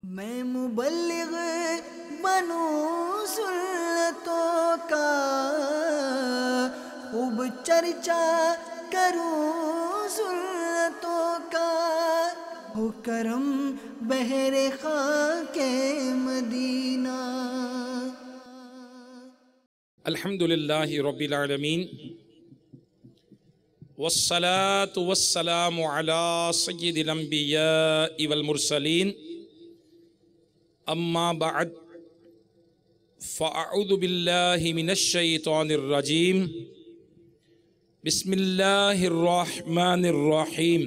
मैं मुबल्लिग बनूं सुन्नतों का, खूब चर्चा करूं सुन्नतों का, हो करम बहरे खाके मदीना। अल्हम्दुलिल्लाहि रब्बिल आलमीन वस्सलातु वस्सलामु अला सय्यिदिल अंबियाइ वल मुरसलीन अम्मा बअद फ़अऊज़ु बिल्लाहि मिनश शैतानिर रजीम बिस्मिल्लाहिर रहमानिर रहीम।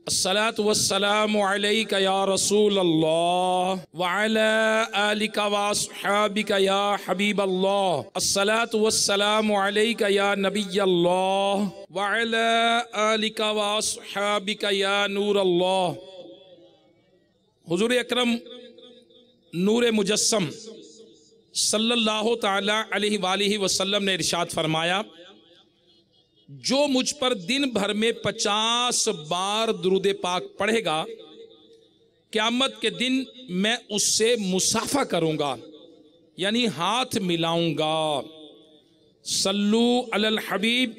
अस्सलातु वस्सलामु अलैका या रसूल अल्लाह व अला आलिका व अस्हाबिका या हबीब अल्लाह। अस्सलातु वस्सलामु अलैका या नबी अल्लाह व अला आलिका व अस्हाबिका या नूर अल्लाह। हुजूर अकरम नूर मुजस्सम सल्लल्लाहु ताला अलैहि वालिहि वसल्लम ने इरशाद फरमाया, जो मुझ पर दिन भर में 50 बार दुरूद पाक पढ़ेगा, क़यामत के दिन मैं उससे मुसाफा करूंगा, यानी हाथ मिलाऊंगा। सल्लू अलल हबीब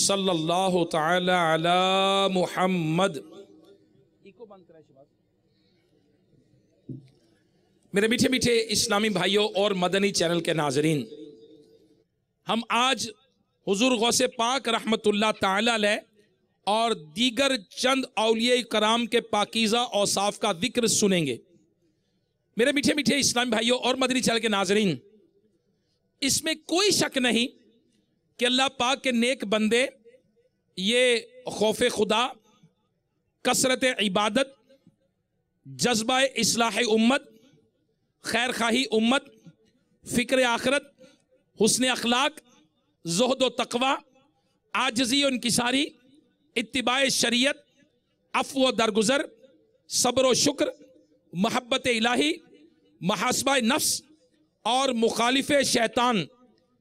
सल्लल्लाहु ताला अला मुहम्मद। मेरे मीठे मीठे इस्लामी भाइयों और मदनी चैनल के नाजरीन, हम आज हुजूर गौसे पाक रहमतुल्लाह ताला अलैह और दीगर चंद औलिया कराम के पाकीज़ा औसाफ का जिक्र सुनेंगे। मेरे मीठे मीठे इस्लामी भाइयों और मदनी चैनल के नाजरीन, इसमें कोई शक नहीं कि अल्लाह पाक के नेक बंदे ये खौफ खुदा, कसरत इबादत, जज्बा इस्लाह उम्मत, खैर खाही उम्मत, फ़िक्र आखरत, हुस्न अखलाक, ज़ुहद व तक़वा, आजिज़ी व इनकिसारी, इत्तिबाए शरीयत, अफ़्व व दरगुज़र, सब्र व शुक्र, महब्बत इलाही, मुहासबा नफ्स और मुखालिफ शैतान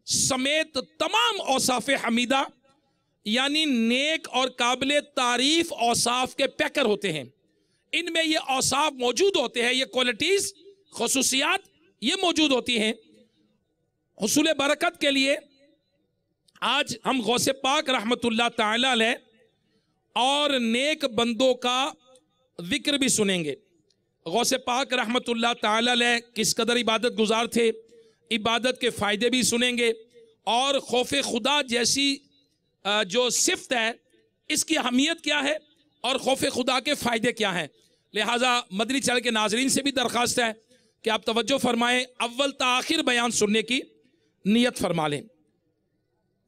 समेत तमाम औसाफ हमीदा यानी नेक और काबिल तारीफ़ औसाफ के पैकर होते हैं। इनमें ये औसाफ मौजूद होते हैं, ये क्वालिटीज़, खुसूसियात ये मौजूद होती हैं। हुसूल बरकत के लिए आज हम गौसे पाक रहमतुल्लाह ताला अलैह और नेक बंदों का जिक्र भी सुनेंगे। गौसे पाक रहमतुल्लाह ताला अलैह किस कदर इबादत गुजार थे, इबादत के फ़ायदे भी सुनेंगे और खौफ खुदा जैसी जो सिफ्त है इसकी अहमियत क्या है और खौफ खुदा के फ़ायदे क्या हैं। लिहाजा मदनी चैनल के नाजरीन से भी दरख्वास्त है कि आप तवज्जो फरमाएं, अव्वल ता आखिर बयान सुनने की नियत फरमा लें।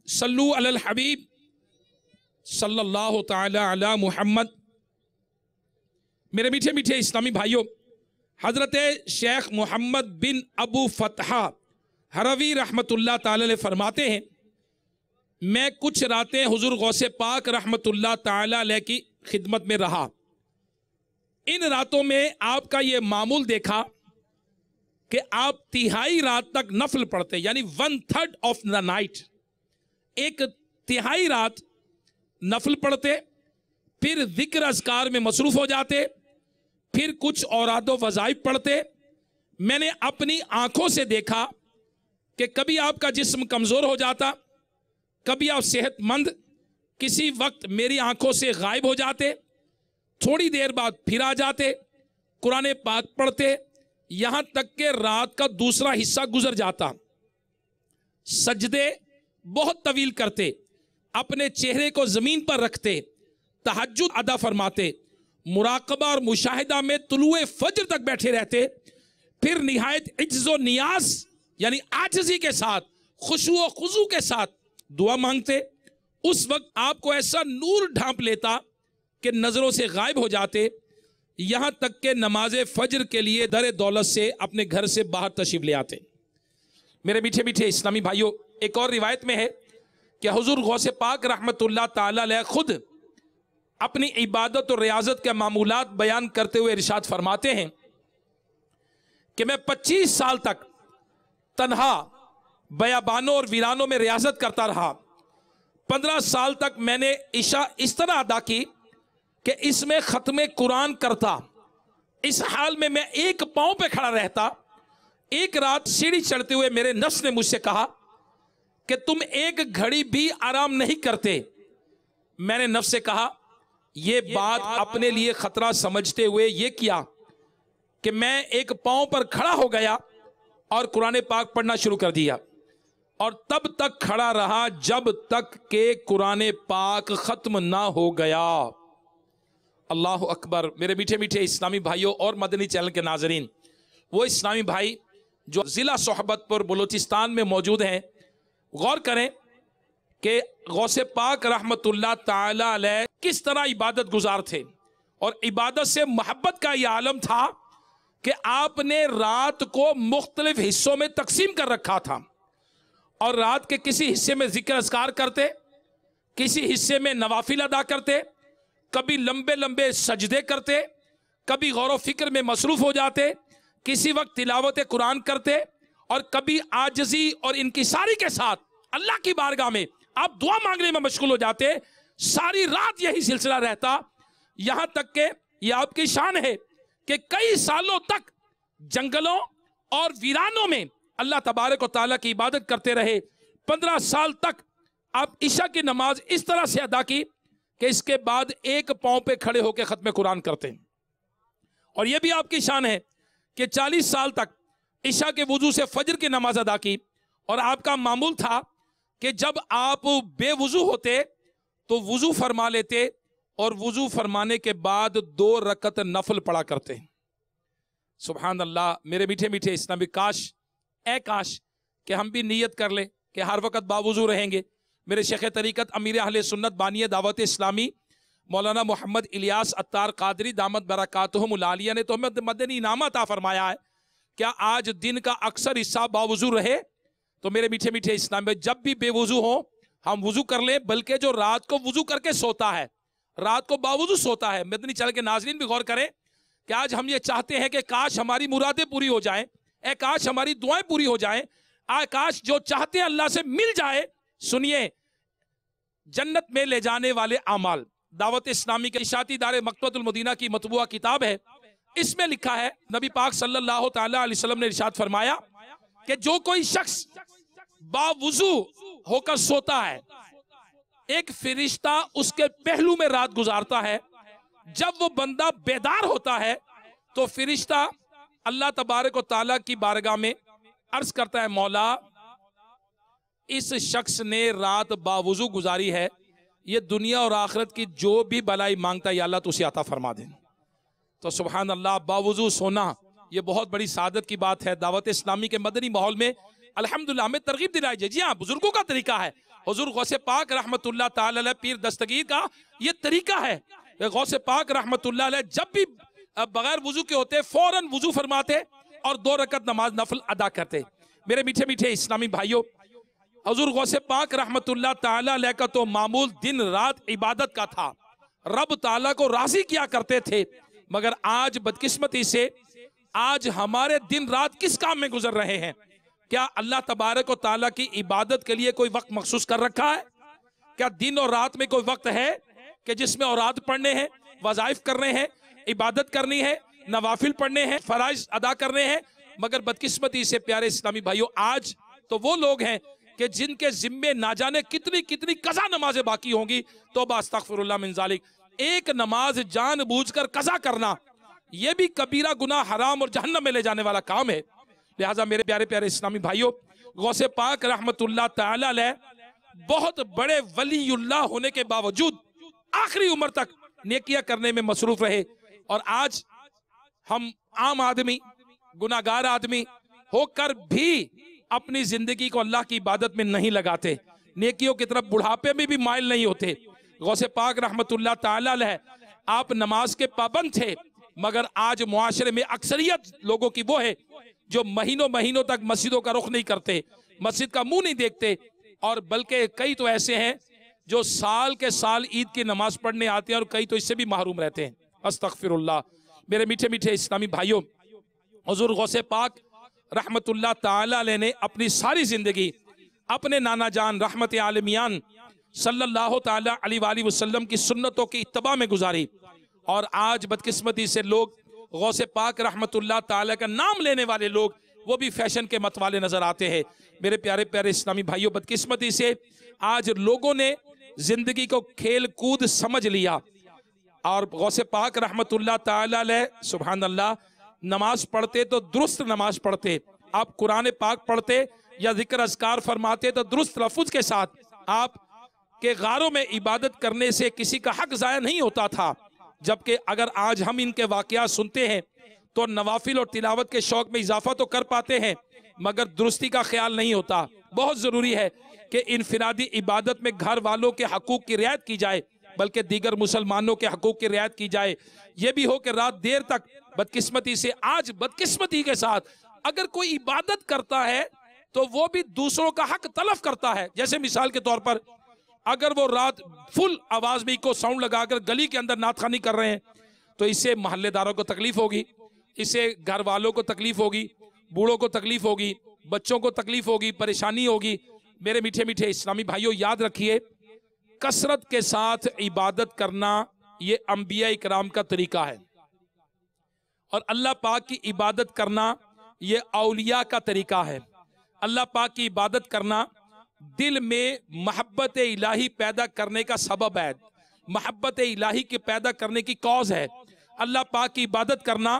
सल्लू अलल हबीब सल्लल्लाहु ताला अला मुहम्मद। मेरे मीठे मीठे इस्लामी भाइयों, हज़रत शेख मोहम्मद बिन अबू फतहा हरवी रहमतुल्लाह ताला अलैह फरमाते हैं, मैं कुछ रातें हुजूर गौसे पाक रहमतुल्लाह ताला अलैह की खिदमत में रहा। इन रातों में आपका ये मामूल देखा कि आप तिहाई रात तक नफल पढ़ते, यानी 1/3 ऑफ द नाइट, एक तिहाई रात नफल पढ़ते, फिर जिक्र अज़कार में मसरूफ हो जाते, फिर कुछ औरादो वज़ाइफ पढ़ते। मैंने अपनी आंखों से देखा कि कभी आपका जिस्म कमज़ोर हो जाता, कभी आप सेहतमंद, किसी वक्त मेरी आंखों से गायब हो जाते, थोड़ी देर बाद फिर आ जाते, कुरान पाक पढ़ते, यहां तक कि रात का दूसरा हिस्सा गुजर जाता। सजदे बहुत तवील करते, अपने चेहरे को जमीन पर रखते, तहज्जुद अदा फरमाते, मुराकबा और मुशाहिदा में तुलुए फज्र तक बैठे रहते, फिर निहायत इज्ज़ो नियाज यानी आजिज़ी के साथ, खुशू व खुजू के साथ दुआ मांगते। उस वक्त आपको ऐसा नूर ढांप लेता कि नजरों से गायब हो जाते, यहां तक के नमाज फज्र के लिए दर दौलत से अपने घर से बाहर तशरीफ ले आते। मेरे मीठे मीठे इस्लामी भाइयों, एक और रिवायत में है कि हुजूर गौसे पाक रहमतुल्लाह ताला अलैह खुद अपनी इबादत और रियाजत के मामूलात बयान करते हुए इरशाद फरमाते हैं कि मैं 25 साल तक तन्हा बयाबानों और वीरानों में रियाजत करता रहा। 15 साल तक मैंने इशा इस तरह अदा की कि इसमें ख़त्म कुरान करता, इस हाल में मैं एक पांव पे खड़ा रहता। एक रात सीढ़ी चढ़ते हुए मेरे नफ्स ने मुझसे कहा कि तुम एक घड़ी भी आराम नहीं करते। मैंने नफ्स से कहा, यह बात अपने लिए खतरा समझते हुए यह किया कि मैं एक पांव पर खड़ा हो गया और कुरान पाक पढ़ना शुरू कर दिया, और तब तक खड़ा रहा जब तक के कुरान पाक खत्म ना हो गया। अल्लाह अकबर। मेरे मीठे मीठे इस्लामी भाइयों और मदनी चैनल के नाजरीन, वो इस्लामी भाई जो जिला सोहबतपुर बलूचिस्तान में मौजूद हैं, गौर करें कि गौसे पाक रहमतुल्लाह ताला अलैह किस तरह इबादत गुजार थे, और इबादत से मोहब्बत का यह आलम था कि आपने रात को मुख्तलिफ हिस्सों में तकसीम कर रखा था, और रात के किसी हिस्से में जिक्र अस्कार करते, किसी हिस्से में नवाफिल अदा करते, कभी लंबे लंबे सजदे करते, कभी गौर फिक्र में मसरूफ हो जाते, किसी वक्त तिलावत कुरान करते, और कभी आजिज़ी और इंकिसारी के साथ अल्लाह की बारगाह में आप दुआ मांगने में मशगूल हो जाते। सारी रात यही सिलसिला रहता, यहां तक के ये आपकी शान है कि कई सालों तक जंगलों और वीरानों में अल्लाह तबारक व तआला की इबादत करते रहे। 15 साल तक आप ईशा की नमाज इस तरह से अदा की कि इसके बाद एक पांव पे खड़े होकर खत्म कुरान करते हैं। और यह भी आपकी शान है कि 40 साल तक ईशा के वुजू से फजर की नमाज अदा की, और आपका मामूल था कि जब आप बेवुजू होते तो वुजू फरमा लेते, और वुजू फरमाने के बाद 2 रकत नफल पढ़ा करते। सुभान अल्लाह। मेरे मीठे मीठे इस्लामी काश कि हम भी नियत कर ले कि हर वक्त बावुजू रहेंगे। मेरे शेख तरीक़त अमीर अहले सुन्नत बानी दावत इस्लामी मौलाना मोहम्मद इलियास अत्तार कादरी दामत बरकातुहुमुल आलिया ने तो हमें मदनी इनाम अता फरमाया है। क्या आज दिन का अक्सर हिस्सा बावुजू रहे? तो मेरे मीठे मीठे इस्लाम में जब भी बेवुजू हो हम वुजू कर लें, बल्कि जो रात को वुजू करके सोता है, रात को बावुजू सोता है, मदनी चैनल के नाज़रीन भी गौर करें कि आज हम ये चाहते हैं कि काश हमारी मुरादें पूरी हो जाएं, काश हमारी दुआएं पूरी हो जाएं, काश जो चाहते हैं अल्लाह से मिल जाए। सुनिए, जन्नत में ले जाने वाले आमाल दावत इस्लामी के इशाती दारे मकतबतुल मदीना की मतबूआ किताब है। इसमें लिखा है, नबी पाक सल्लल्लाहु तआला अलैहि वसल्लम ने इरशाद फरमाया कि जो कोई शख्स बावुजू होकर सोता है, एक फरिश्ता उसके पहलू में रात गुजारता है। जब वो बंदा बेदार होता है तो फरिश्ता अल्लाह तबारक व तआला की बारगाह में अर्ज करता है, मौला इस शख्स ने रात बावुजू गुजारी है, ये दुनिया और आखिरत की जो भी भलाई मांगता है या अल्लाह तो उसे अता फरमा दे। तो सुभान अल्लाह, बावुजू सोना ये बहुत बड़ी सादत की बात है। दावत इस्लामी के मदनी माहौल में अल्हम्दुलिल्लाह हमें तरगीब दिलाई जाए। जी हाँ, बुजुर्गों का तरीका है, हुजूर गौसे पाक रहमतुल्लाह ताला अलैह पीर दस्तगीर का ये तरीका है। गौसे पाक रहमतुल्लाह अलैह जब भी बगैर वुजू के होते फौरन वुजू फरमाते और 2 रकत नमाज नफल अदा करते। मेरे मीठे मीठे इस्लामी भाइयों, हुजूर गौसे पाक रहमतुल्लाह ताला अलैह का तो मामूल दिन रात इबादत का था, रब ताला को राजी किया करते थे। मगर आज बदकिस्मती से आज हमारे दिन रात किस काम में गुजर रहे हैं? क्या अल्लाह तबारक व ताला की इबादत के लिए कोई वक्त मखसूस कर रखा है? क्या दिन और रात में कोई वक्त है कि जिसमें औरात पढ़ने हैं, वज़ाइफ करने हैं, इबादत करनी है, नवाफिल पढ़ने हैं, फराइज अदा करने हैं? मगर बदकिस्मती से प्यारे इस्लामी भाइयों, आज तो वो लोग हैं कि जिनके जिम्मे ना जाने कितनी कितनी कज़ा नमाजें बाकी होंगी। तौबा अस्तगफिरुल्लाह मिन ज़ालिक। एक नमाज जानबूझकर कज़ा करना यह भी कबीरा गुनाह, हराम और जहन्नम में ले जाने वाला काम है। लिहाजा मेरे प्यारे प्यारे इस्लामी भाइयों, गौसे पाक रहमतुल्लाह ताला अलैह बहुत बड़े वलीउल्लाह होने के बावजूद आखिरी उम्र तक नेकियां करने में मसरूफ रहे, और आज हम आम आदमी, गुनाहगार आदमी होकर भी अपनी जिंदगी को अल्लाह की इबादत में नहीं लगाते, नेकियों की तरफ बुढ़ापे में भी माइल नहीं होते। गौसे पाक रहमतुल्लाह ताला अलैह आप नमाज के पाबंद थे, मगर आज मुआशरे में अक्सरियत लोगों की वो है जो महीनों महीनों तक मस्जिदों का रुख नहीं करते, मस्जिद का मुंह नहीं देखते, और बल्कि कई तो ऐसे हैं जो साल के साल ईद की नमाज पढ़ने आते हैं और कई तो इससे भी महरूम रहते हैं। अस्तगफिरुल्लाह। मेरे मीठे मीठे इस्लामी भाइयों, हुजूर गौसे पाक रहमतुल्लाह ताला अलैह ने अपनी सारी जिंदगी अपने नाना जान रहमत आलमियान सल्लल्लाहु ताला अलैहि वसल्लम की सुन्नतों की इत्तबा में गुजारी, और आज बदकिस्मती से लोग गौसे पाक रहमतुल्लाह ताला का नाम लेने वाले लोग वो भी फैशन के मत वाले नजर आते हैं। मेरे प्यारे प्यारे इस्लामी भाइयों, बदकिस्मती से आज लोगों ने जिंदगी को खेल कूद समझ लिया और गौसे पाक रहमतुल्लाह ताला अलैह सुभान अल्लाह नमाज पढ़ते तो दुरुस्त नमाज पढ़ते, आप कुरान पाक पढ़ते या जिक्र अज़कार फरमाते तो दुरुस्त लफ्ज़ के साथ। आप के गारों में इबादत करने से किसी का हक ज़ाया नहीं होता था। जबकि अगर आज हम इनके वाक़यात सुनते हैं तो नवाफिल और तिलावत के शौक में इजाफा तो कर पाते हैं मगर दुरुस्ती का ख्याल नहीं होता। बहुत ज़रूरी है कि इनफिरादी इबादत में घर वालों के हकूक़ की रियायत की जाए बल्कि दीगर मुसलमानों के हकूक़ की रियायत की जाए। यह भी हो कि रात देर तक बदकिस्मती से आज बदकिस्मती के साथ अगर कोई इबादत करता है तो वो भी दूसरों का हक तलफ करता है। जैसे मिसाल के तौर पर अगर वो रात फुल आवाज में को साउंड लगाकर गली के अंदर नातखानी कर रहे हैं तो इससे मोहल्लेदारों को तकलीफ होगी, इससे घर वालों को तकलीफ होगी, बूढ़ों को तकलीफ होगी, बच्चों को तकलीफ होगी, परेशानी होगी। मेरे मीठे मीठे इस्लामी भाइयों, याद रखिए कसरत के साथ इबादत करना ये अंबिया इकराम का तरीका है और अल्लाह पाक की इबादत करना ये औलिया का तरीका है। अल्लाह पाक की इबादत करना दिल में मोहब्बत इलाही पैदा करने का सबब है, मोहब्बत इलाही के पैदा करने की कॉज है। अल्लाह पाक की इबादत करना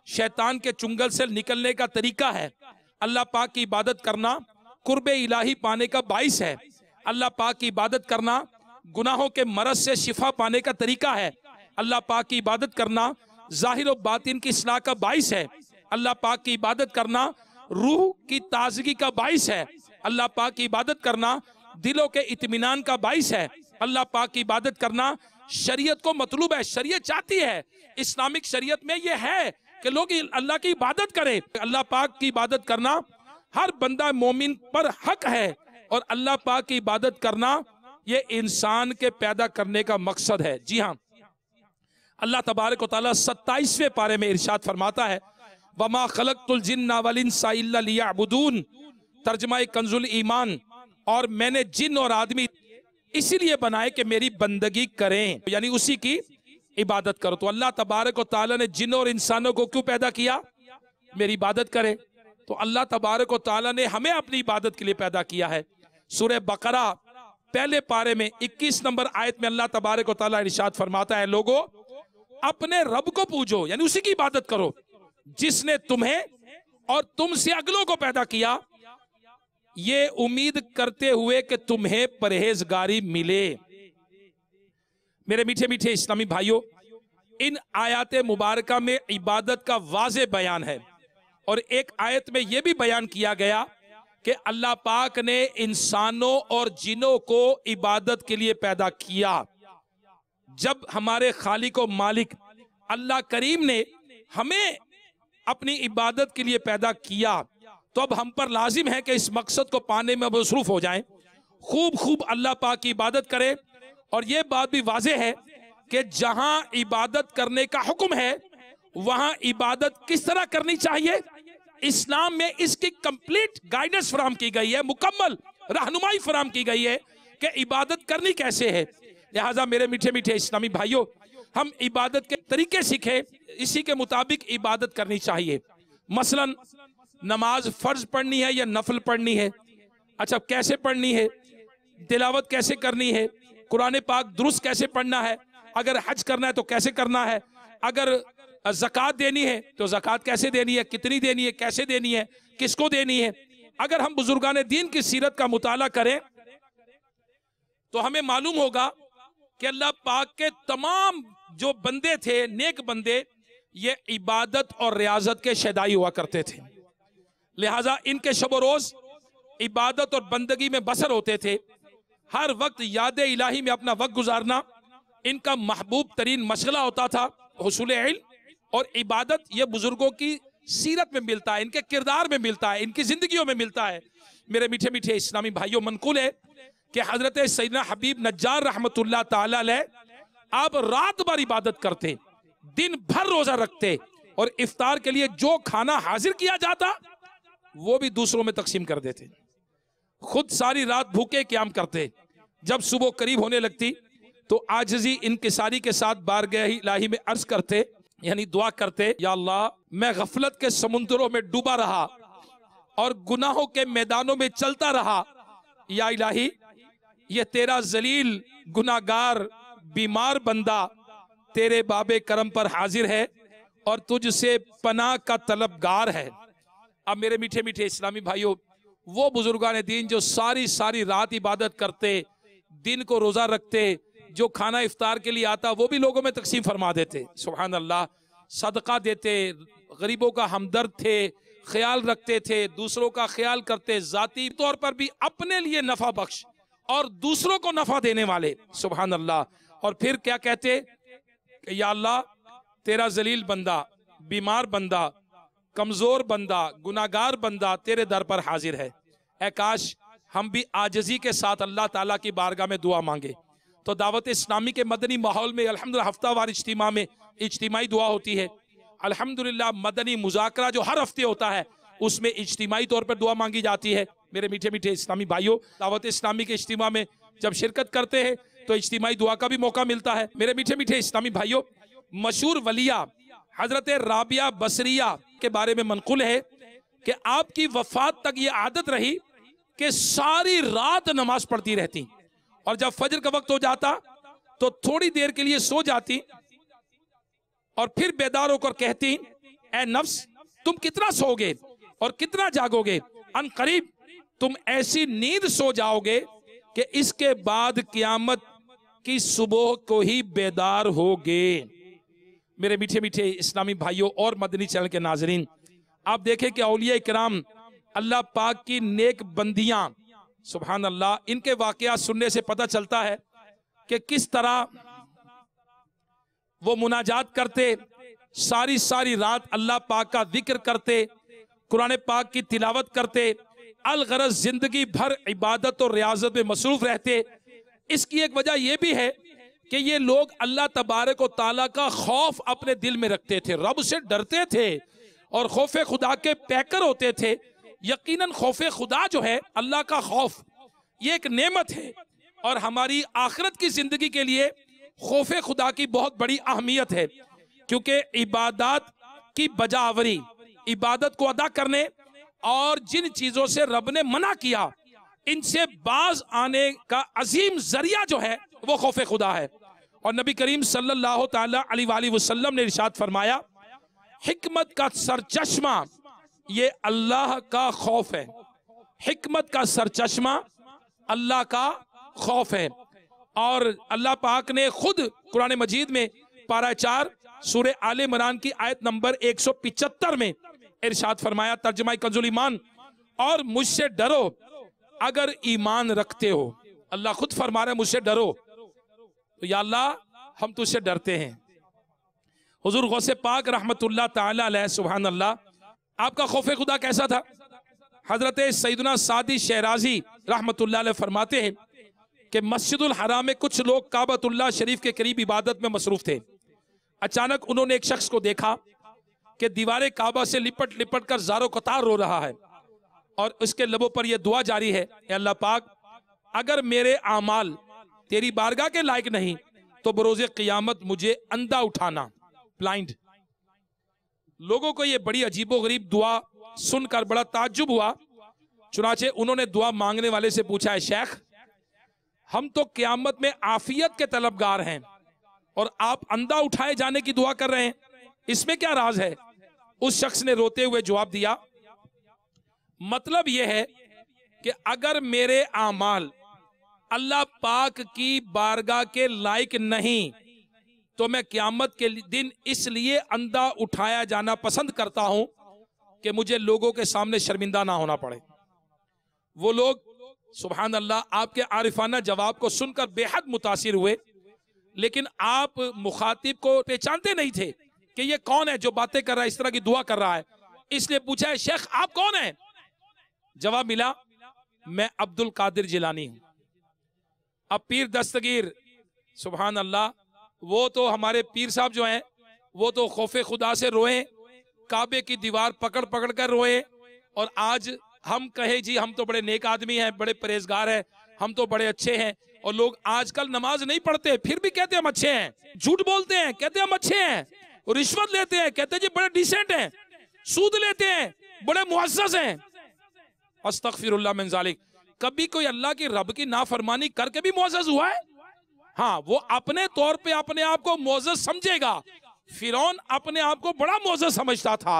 शैतान के चुंगल से निकलने का तरीका है। अल्लाह पाक की इबादत करना कुर्बे इलाही पाने का बाइस है। अल्लाह पाक की इबादत करना गुनाहों के मरज से शिफा पाने का तरीका है। अल्लाह पाक की इबादत करना जाहिर और बातिन की इस्लाह का बाइस है। अल्लाह पाक की इबादत करना रूह की ताजगी का बाइस है। अल्लाह पाक की इबादत करना दिलों के इत्मीनान का बाइस है। अल्लाह पाक की इबादत करना शरीयत को मतलूब है, शरीयत चाहती है, इस्लामिक शरीयत में यह है कि लोग अल्लाह की इबादत करें। अल्लाह पाक की इबादत करना हर बंदा मोमिन पर हक है और अल्लाह पाक की इबादत करना ये इंसान के पैदा करने का मकसद है। जी हाँ, अल्लाह तबारक व तआला 27वें पारे में इरशाद फरमाता है वमा खलक़तुल जिन्ना वल इंसा इल्ला लियअबुदून, तर्जुमा कंजुल ईमान, और मैंने जिन और आदमी इसीलिए बनाए कि मेरी बंदगी करें, यानी उसी की इबादत करो। तो अल्लाह तबारक व तआला ने जिन और इंसानों को क्यों पैदा किया? मेरी इबादत करें। तो अल्लाह तबारक व तआला ने हमें अपनी इबादत के लिए पैदा किया है। सूरह बकरा पहले पारे में 21 नंबर आयत में अल्लाह तबारक व तआला इरशाद फरमाता है लोगों अपने रब को पूजो, यानी उसी की इबादत करो जिसने तुम्हें और तुमसे अगलों को पैदा किया, ये उम्मीद करते हुए कि तुम्हें परहेजगारी मिले। मेरे मीठे मीठे इस्लामी भाइयों, इन आयत मुबारका में इबादत का वाज़े बयान है और एक आयत में यह भी बयान किया गया कि अल्लाह पाक ने इंसानों और जिनों को इबादत के लिए पैदा किया। जब हमारे खालिक और मालिक अल्लाह करीम ने हमें अपनी इबादत के लिए पैदा किया तो अब हम पर लाजिम है कि इस मकसद को पाने में मसरूफ हो जाएं, खूब खूब अल्लाह पाक की इबादत करें। और यह बात भी वाज़े है कि जहां इबादत करने का हुक्म है वहां इबादत किस तरह करनी चाहिए, इस्लाम में इसकी कंप्लीट गाइडेंस फराम की गई है, मुकम्मल रहनुमाई फराम की गई है कि इबादत करनी कैसे है। लिहाजा मेरे मीठे मीठे इस्लामी भाइयों, हम इबादत के तरीके सीखे, इसी के मुताबिक इबादत करनी चाहिए। मसलन नमाज फर्ज पढ़नी है या नफल पढ़नी है, अच्छा कैसे पढ़नी है, तिलावत कैसे करनी है, कुरान पाक दुरुस्त कैसे पढ़ना है, अगर हज करना है तो कैसे करना है, अगर ज़कात देनी है तो ज़कात कैसे देनी है, कितनी देनी है, कैसे देनी है, किसको देनी है। अगर हम बुजुर्गान दीन की सीरत का मुताला करें तो हमें मालूम होगा कि अल्लाह पाक के तमाम जो बंदे थे, नेक बंदे, ये इबादत और रियाजत के शैदाई हुआ करते थे। लिहाजा इनके शब रोज इबादत और बंदगी में बसर होते थे। हर वक्त याद इलाही में अपना वक्त गुजारना इनका महबूब तरीन मशगला होता था। हुसूल इल्म और इबादत ये बुजुर्गों की सीरत में मिलता है, इनके किरदार में मिलता है, इनकी जिंदगियों में मिलता है। मेरे मीठे मीठे इस्लामी भाइयों, मनकुल है कि हजरत सैयदना हबीब नज्जार रहमतुल्लाह ताला अलैह आप रात भर इबादत करते, दिन भर रोजा रखते और इफ्तार के लिए जो खाना हाजिर किया जाता वो भी दूसरों में तकसीम कर देते। खुद सारी रात भूखे क़याम करते। जब सुबह करीब होने लगती तो आजिज़ी इनकिसारी के साथ बारगाह इलाही में अर्ज करते यानी दुआ करते, या अल्लाह मैं गफलत के समुद्रों में डूबा रहा और गुनाहों के मैदानों में चलता रहा, या इलाही ये तेरा जलील गुनाहगार बीमार बंदा तेरे बाबे करम पर हाजिर है और तुझसे पनाह का तलबगार है। अब मेरे मीठे मीठे इस्लामी भाइयों, वो बुजुर्गान दीन जो सारी सारी रात इबादत करते, दिन को रोजा रखते, जो खाना इफ्तार के लिए आता वो भी लोगों में तकसीम फरमा देते, सुभान अल्लाह, सदका देते, गरीबों का हमदर्द थे, ख्याल रखते थे, दूसरों का ख्याल करते, जाती तौर पर भी अपने लिए नफा बख्श और दूसरों को नफा देने वाले, सुभान अल्लाह। और फिर क्या कहते, या अल्लाह तेरा जलील बंदा, बीमार बंदा, कमजोर बंदा, गुनाहगार बंदा तेरे दर पर हाजिर है। ऐ काश हम भी आजिज़ी के साथ अल्लाह ताला की बारगाह में दुआ मांगे। तो दावत इस्लामी के मदनी माहौल में अल्हम्दुलिल्लाह हफ्तावार इज्तिमा में इज्तिमाई दुआ होती है। अल्हम्दुलिल्लाह मदनी मुज़ाकरा जो हर हफ्ते होता है उसमें इज्तिमाई तौर पर दुआ मांगी जाती है। मेरे मीठे मीठे इस्लामी भाइयों, दावत इस्लामी के इज्तिमा में जब शिरकत करते हैं तो इज्तिमाई दुआ का भी मौका मिलता है। मेरे मीठे मीठे इस्लामी भाइयों, मशहूर वलिया हजरत राबिया बसरिया के बारे में मनकुल है कि आपकी वफात तक ये आदत रही कि सारी रात नमाज पढ़ती रहती और जब फजर का वक्त हो जाता तो थोड़ी देर के लिए सो जाती और फिर बेदार होकर कहती, ए नफ्स तुम कितना सोओगे और कितना जागोगे, अन करीब तुम ऐसी नींद सो जाओगे कि इसके बाद क़यामत की सुबह को ही बेदार होगे। मेरे मीठे मीठे इस्लामी भाइयों और मदनी चैनल के नाजरीन, आप देखें कि औलिया इकराम अल्लाह पाक की नेक बंदियां, सुभान अल्लाह, इनके वाकया सुनने से पता चलता है कि किस तरह वो मुनाजात करते, सारी सारी रात अल्लाह पाक का जिक्र करते, कुरान पाक की तिलावत करते, अलगरज जिंदगी भर इबादत और रियाजत में मसरूफ रहते। इसकी एक वजह यह भी है कि ये लोग अल्लाह तबारक व तआला का खौफ अपने दिल में रखते थे, रब से डरते थे और खौफे खुदा के पैकर होते थे। यकीनन खौफे खुदा जो है, अल्लाह का खौफ, ये एक नेमत है और हमारी आखिरत की जिंदगी के लिए खौफे खुदा की बहुत बड़ी अहमियत है, क्योंकि इबादत की बजावरी, इबादत को अदा करने और जिन चीजों से रब ने मना किया इनसे बाज आने का अजीम जरिया जो है वो खौफे खुदा है। और नबी करीम सल्लल्लाहु ताला अलैहि वसल्लम ने इरशाद फरमाया, हिकमत का सरचश्मा ये अल्लाह का खौफ है, हिकमत का सरचश्मा अल्लाह का खौफ है। और अल्लाह पाक ने खुद कुरान मजीद में पारा 4 सूरह आले इमरान की आयत नंबर 175 में इरशाद फरमाया, तर्जुमा कंजुल ईमान, और मुझसे डरो अगर ईमान रखते हो। अल्लाह खुद फरमा रहे मुझसे डरो, तो या अल्लाह हम तुझसे डरते हैं। हुजूर गौसे पाक रहमतुल्लाह ताला अलैह, सुभान अल्लाह, आपका खौफ खुदा कैसा था? हजरत सैयदना सादी शहराजी रहमतुल्लाह अलैह फरमाते हैं कि मस्जिदुल हराम में कुछ लोग काबतुल्लाह शरीफ के करीब इबादत में मसरूफ थे। अचानक उन्होंने एक शख्स को देखा कि दीवारे काबा से लिपट लिपट कर ज़ारो कतार रो रहा है और उसके लबों पर यह दुआ जारी है, अल्लाह पाक अगर मेरे आमाल तेरी बारगाह के लायक नहीं तो बरोज़े क़यामत मुझे अंधा उठाना, ब्लाइंड। लोगों को यह बड़ी अजीबो गरीब दुआ सुनकर बड़ा ताज्जुब हुआ। चुनाचे उन्होंने दुआ मांगने वाले से पूछा, है शेख, हम तो क़यामत में आफियत के तलबगार हैं और आप अंधा उठाए जाने की दुआ कर रहे हैं, इसमें क्या राज है? उस शख्स ने रोते हुए जवाब दिया, मतलब यह है कि अगर मेरे आमाल अल्लाह पाक की बारगाह के लायक नहीं तो मैं क़यामत के दिन इसलिए अंधा उठाया जाना पसंद करता हूं कि मुझे लोगों के सामने शर्मिंदा ना होना पड़े। वो लोग सुभान अल्लाह आपके आरिफाना जवाब को सुनकर बेहद मुतासिर हुए, लेकिन आप मुखातिब को पहचानते नहीं थे कि ये कौन है जो बातें कर रहा है, इस तरह की दुआ कर रहा है। इसलिए पूछा, है शेख आप कौन है? जवाब मिला, मैं अब्दुल कादिर जिलानी हूं। अब पीर दस्तगीर, सुभान अल्लाह, वो तो हमारे पीर साहब जो हैं वो तो खौफे खुदा से रोए, काबे की दीवार पकड़ पकड़ कर रोए, और आज हम कहे जी हम तो बड़े नेक आदमी हैं, बड़े परहेजगार हैं, हम तो बड़े अच्छे हैं, और लोग आजकल नमाज नहीं पढ़ते फिर भी कहते हम अच्छे हैं, झूठ बोलते हैं कहते हम अच्छे हैं। रिश्वत लेते हैं, कहते हैं जी बड़े डिसेंट हैं, सूद लेते हैं, बड़े मुअज़्ज़ज़ हैं। अस्तगफिरुल्लाह मिन ज़ालिक। कभी कोई अल्लाह की रब की नाफरमानी करके भी मुअज़्ज़ज़ हुआ है? हाँ, वो अपने तौर पे अपने आप को मुअज़्ज़ज़ समझेगा। फिरौन अपने आप को बड़ा मुअज़्ज़ज़ समझता था,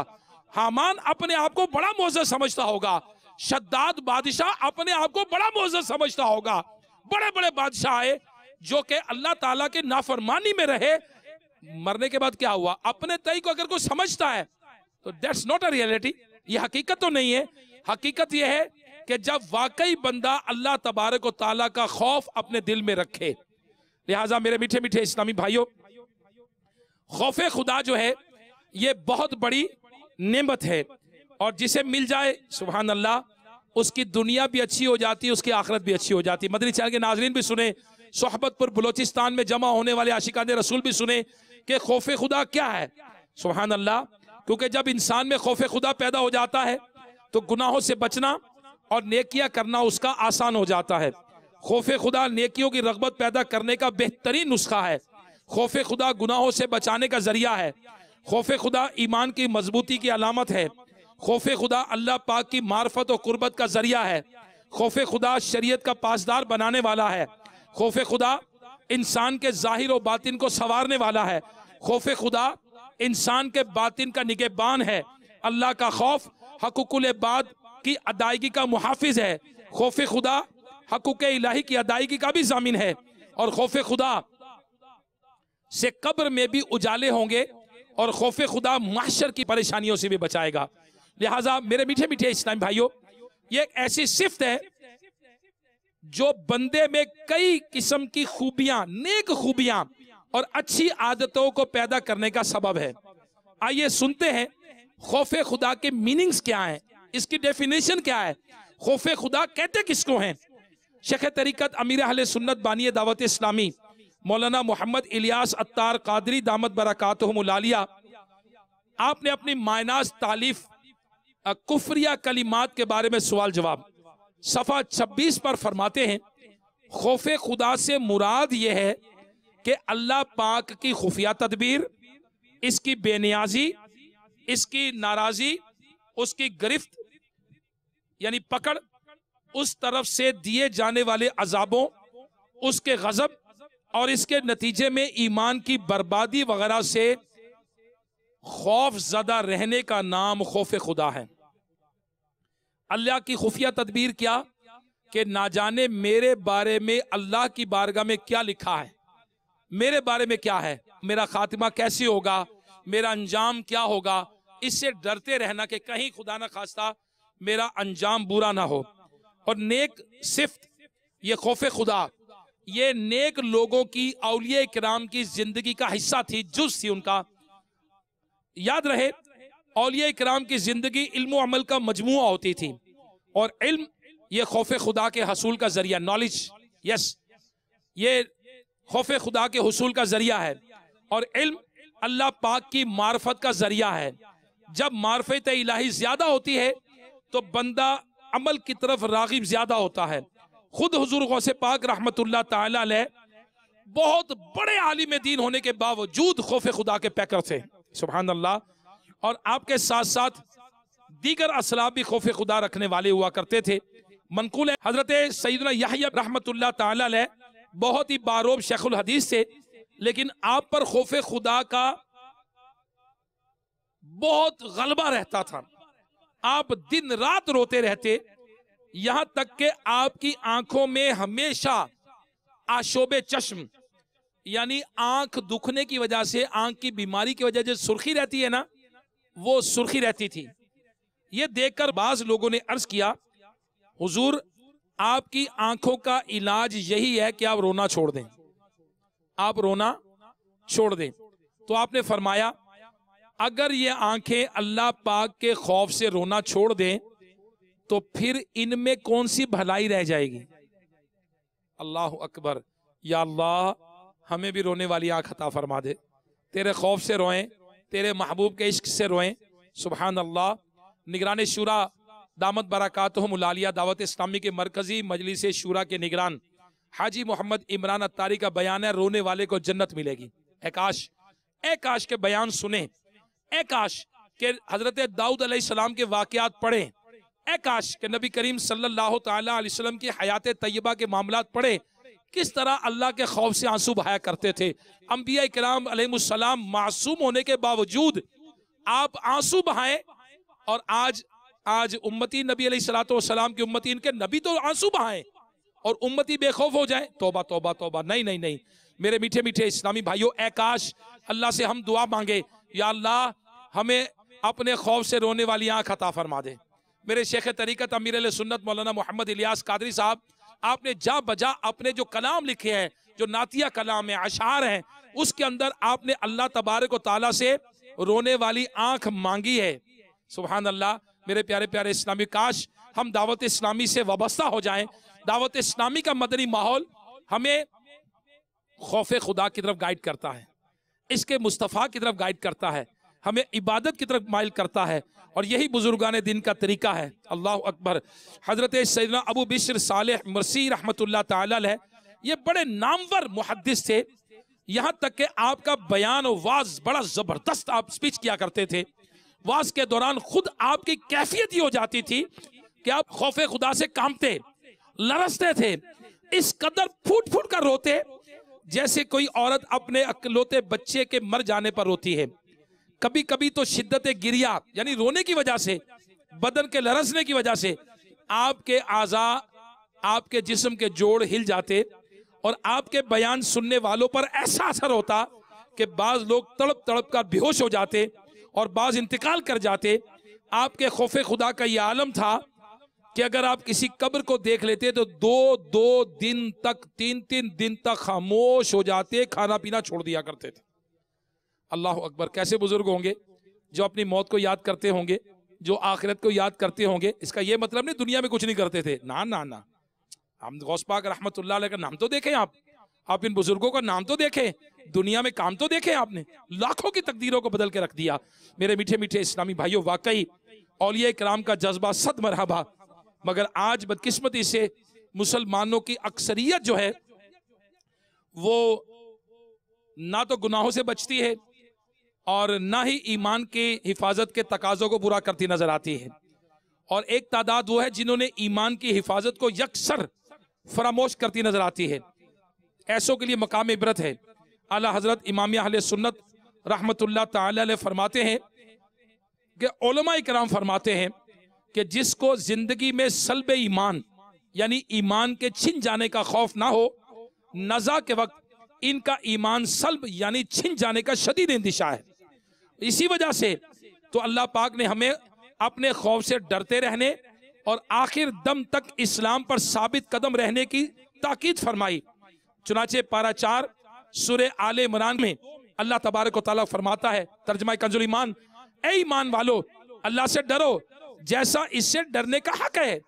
हामान अपने आप को बड़ा मुअज़्ज़ज़ समझता होगा, शद्दाद बादशाह अपने आप को बड़ा मुअज़्ज़ज़ समझता होगा। बड़े बड़े बादशाह आए जो कि अल्लाह ताला के नाफरमानी में रहे, मरने के बाद क्या हुआ? अपने तय को अगर कोई समझता है तो दैट्स नॉट अ रियलिटी, ये हकीकत तो नहीं है। हकीकत ये है कि जब वाकई बंदा अल्लाह तबारक व ताला का खौफ अपने दिल में रखे। लिहाजा मेरे मीठे मीठे इस्लामी भाइयों, खौफे खुदा जो है ये बहुत बड़ी नेमत है, और जिसे मिल जाए सुभान अल्लाह, उसकी दुनिया भी अच्छी हो जाती है, उसकी आखिरत भी अच्छी हो जाती है। मदनी चैनल के नाजरीन भी सुने, सोहबतपुर बलोचिस्तान में जमा होने वाले आशिकाने रसूल भी सुने कि खौफे खुदा क्या है। सुभान अल्लाह, क्योंकि जब इंसान में खौफे खुदा पैदा हो जाता है तो गुनाहों से बचना और नेकियां करना उसका आसान हो जाता है। खौफे खुदा नेकियों की रगबत पैदा करने का बेहतरीन नुस्खा है। खौफे खुदा गुनाहों से बचाने का जरिया है। खौफे खुदा ईमान की मजबूती की अलामत है। खौफे खुदा अल्लाह पाक की मार्फत और कुर्बत का जरिया है। खौफे खुदा शरीयत का पासदार बनाने वाला है। खौफे खुदा इंसान के जाहिर और बातिन को संवारने वाला है। खौफे खुदा इंसान के बातिन का निगहबान है। अल्लाह का खौफ हकूकुल इबाद की अदायगी का मुहाफिज है। खौफे खुदा हकूक इलाही की अदायगी का भी जामिन है। और खौफे खुदा से कब्र में भी उजाले होंगे, और खौफे खुदा महशर की परेशानियों से भी बचाएगा। लिहाजा मेरे मीठे मीठे इस्लामी भाइयों, ये एक ऐसी सिफ्त है जो बंदे में कई किस्म की खूबियां, नेक खूबियां और अच्छी आदतों को पैदा करने का सबब है। आइए सुनते हैं खौफे खुदा के मीनिंग्स क्या हैं, इसकी डेफिनेशन क्या है, खौफे खुदा कहते किसको हैं। शेख तरीकत अमीर अहले सुन्नत बानी दावत इस्लामी मौलाना मोहम्मद इलियास अत्तार कादरी दामत बरकातहुमुल आलिया, आपने अपनी मायनाज तालीफ कुफरिया कलिमात के बारे में सवाल जवाब सफ़ा 26 पर फरमाते हैं, खौफे खुदा से मुराद यह है कि अल्लाह पाक की खुफिया तदबीर, इसकी बेनियाजी, इसकी नाराजी, उसकी गिरफ्त यानी पकड़, उस तरफ से दिए जाने वाले अजाबों, उसके गजब और इसके नतीजे में ईमान की बर्बादी वगैरह से खौफ ज़दा रहने का नाम खौफ खुदा है। अल्लाह की खुफिया तदबीर क्या कि ना जाने मेरे बारे में अल्लाह की बारगाह में क्या लिखा है, मेरे बारे में क्या है, मेरा खात्मा कैसे होगा, मेरा अंजाम क्या होगा, इससे डरते रहना कि कहीं खुदा ना खास्ता मेरा अंजाम बुरा ना हो। और नेक सिफ्त ये खौफ खुदा, ये नेक लोगों की, औलिया किराम की जिंदगी का हिस्सा थी, जुज़ थी उनका। याद रहे, औलिया किराम की जिंदगी इल्म अमल का मजमुआ होती थी, और इल्म ये खौफ खुदा के हसूल का जरिया, नॉलेज, यस, ये खौफ खुदा के हसूल का जरिया है। और इल्म अल्लाह पाक की मार्फत का जरिया है। जब मार्फत इलाही ज्यादा होती है तो बंदा अमल की तरफ रागिब ज्यादा होता है। खुद हुजूर गौसे पाक रहमतुल्लाह ताला अलैह बहुत बड़े आलिम दीन होने के बावजूद खौफ खुदा के पैकर थे, सुभान अल्लाह। और आपके साथ साथ दीगर असलाब भी खौफ खुदा रखने वाले हुआ करते थे। मनकूल है हजरत सैयदना यहया रहमतुल्लाह ताला अलैह बहुत ही बारोब शेखुल हदीस थे, लेकिन आप पर खौफ खुदा का बहुत गलबा रहता था। आप दिन रात रोते रहते, यहां तक कि आपकी आंखों में हमेशा आशोबे चश्म यानी आंख दुखने की वजह से, आंख की बीमारी की वजह से सुर्खी रहती है ना, वो सुर्खी रहती थी। ये देखकर बाज लोगों ने अर्ज किया, हुजूर आपकी आंखों का इलाज यही है कि आप रोना छोड़ दें, आप रोना छोड़ दें। तो आपने फरमाया, अगर ये आंखें अल्लाह पाक के खौफ से रोना छोड़ दें तो फिर इनमें कौन सी भलाई रह जाएगी। अल्लाह अकबर, या अल्लाह हमें भी रोने वाली आंख अता फरमा दे, तेरे खौफ से रोएं, तेरे महबूब के इश्क से रोएं। सुभान अल्लाह। निगरान शूरा दामत बरकातहुमुल आलिया दावत इस्लामी के मरकजी मजलिस शूरा के निगरान हाजी मोहम्मद इमरान अत्तारी का बयान है, रोने वाले को जन्नत मिलेगी। काश ए काश के बयान सुने, ए काश के हजरत दाऊद अलैहिस्सलाम के वाकयात पढ़े, ए काश के नबी करीम सल्लल्लाहु ताला अलैहि वसल्लम की हयात तैयबा के मामलात पढ़े, किस तरह अल्लाह के खौफ से आंसू बहाया करते थे। अंबिया किराम अलैहिमुस्सलाम मासूम होने के बावजूद आप आंसू बहाए, और आज उम्मती नबी अलैहिस्सलाम की उम्मती, इनके नबी तो आंसू बहाए और उम्मती बेखौफ हो जाए। तौबा तौबा तौबा, नहीं नहीं नहीं मेरे मीठे मीठे इस्लामी भाइयों, ए काश अल्लाह से हम दुआ मांगे, या अल्लाह हमें अपने खौफ से रोने वाली आंख अता फरमा दे। मेरे शेख तरीकत अमीर अहले सुन्नत मौलाना मोहम्मद इलियास कादरी साहब, आपने जा बजा अपने जो कलाम लिखे हैं, जो नातिया कलाम है, अशार हैं, उसके अंदर आपने अल्लाह तबारक व तआला से रोने वाली आंख मांगी है। सुभान अल्लाह। मेरे प्यारे प्यारे इस्लामी, काश हम दावत इस्लामी से वाबस्ता हो जाएं। दावत इस्लामी का मदनी माहौल हमें खौफ खुदा की तरफ गाइड करता है, इसके मुस्तफ़ा की तरफ गाइड करता है, हमें इबादत की तरफ माइल करता है, और यही बुजुर्गान दिन का तरीका है। अल्लाह अकबर। हजरत सैयदना अबू बिश्र सालेह मरसी रहमतुल्लाह ताला अलैह, ये बड़े नामवर मुहद्दिस थे। यहाँ तक कि आपका बयान और वाज बड़ा जबरदस्त आप स्पीच किया करते थे। वाज के दौरान खुद आपकी कैफियत ही हो जाती थी कि आप खौफे खुदा से कांपते, लरसते थे, इस कदर फूट फूट कर रोते जैसे कोई औरत अपने अकलौते बच्चे के मर जाने पर रोती है। कभी कभी तो शिद्दत गिरिया यानी रोने की वजह से, बदन के लरसने की वजह से आपके आज़ा, आपके जिस्म के जोड़ हिल जाते, और आपके बयान सुनने वालों पर ऐसा असर होता कि बाज लोग तड़प तड़प कर बेहोश हो जाते और बाज इंतकाल कर जाते। आपके खौफे खुदा का यह आलम था कि अगर आप किसी कब्र को देख लेते तो दो दिन तक, तीन दिन तक खामोश हो जाते, खाना पीना छोड़ दिया करते थे। अल्लाह अकबर। कैसे बुजुर्ग होंगे जो अपनी मौत को याद करते होंगे, जो आखिरत को याद करते होंगे। इसका यह मतलब नहीं दुनिया में कुछ नहीं करते थे, ना ना ना। हम गौस पाक रहमतुल्लाह अलैह का नाम तो देखें, आप इन बुजुर्गों का नाम तो देखें, दुनिया में काम तो देखें। आपने लाखों की तकदीरों को बदल के रख दिया। मेरे मीठे मीठे इस्लामी भाइयों, वाकई औलिया कराम का जज्बा सद मरहबा। मगर आज बदकिस्मती से मुसलमानों की अक्सरियत जो है वो ना तो गुनाहों से बचती है और ना ही ईमान की हिफाजत के तकाजों को पूरा करती नजर आती है। और एक तादाद वो है जिन्होंने ईमान की हिफाजत को यकसर फरामोश करती नजर आती है। ऐसों के लिए मकाम इबरत है। आला हजरत इमाम अहले सुन्नत रहमतुल्लाह ताला अलैह फरमाते हैं कि उलमा इकराम फरमाते हैं कि जिसको जिंदगी में सल्ब ईमान यानी ईमान के छिन जाने का खौफ ना हो, नज़ा के वक्त इनका ईमान सल्ब यानी छिन जाने का शदीद इंदिशा है। इसी वजह से तो अल्लाह पाक ने हमें अपने खौफ से डरते रहने और आखिर दम तक इस्लाम पर साबित कदम रहने की ताकीद फरमाई। चुनाचे पारा 4 सूरे आले इमरान में अल्लाह तबारक व तआला फरमाता है, तर्जुमा कंजुल ईमान, ए ईमान वालो अल्लाह से डरो जैसा इससे डरने का हक है,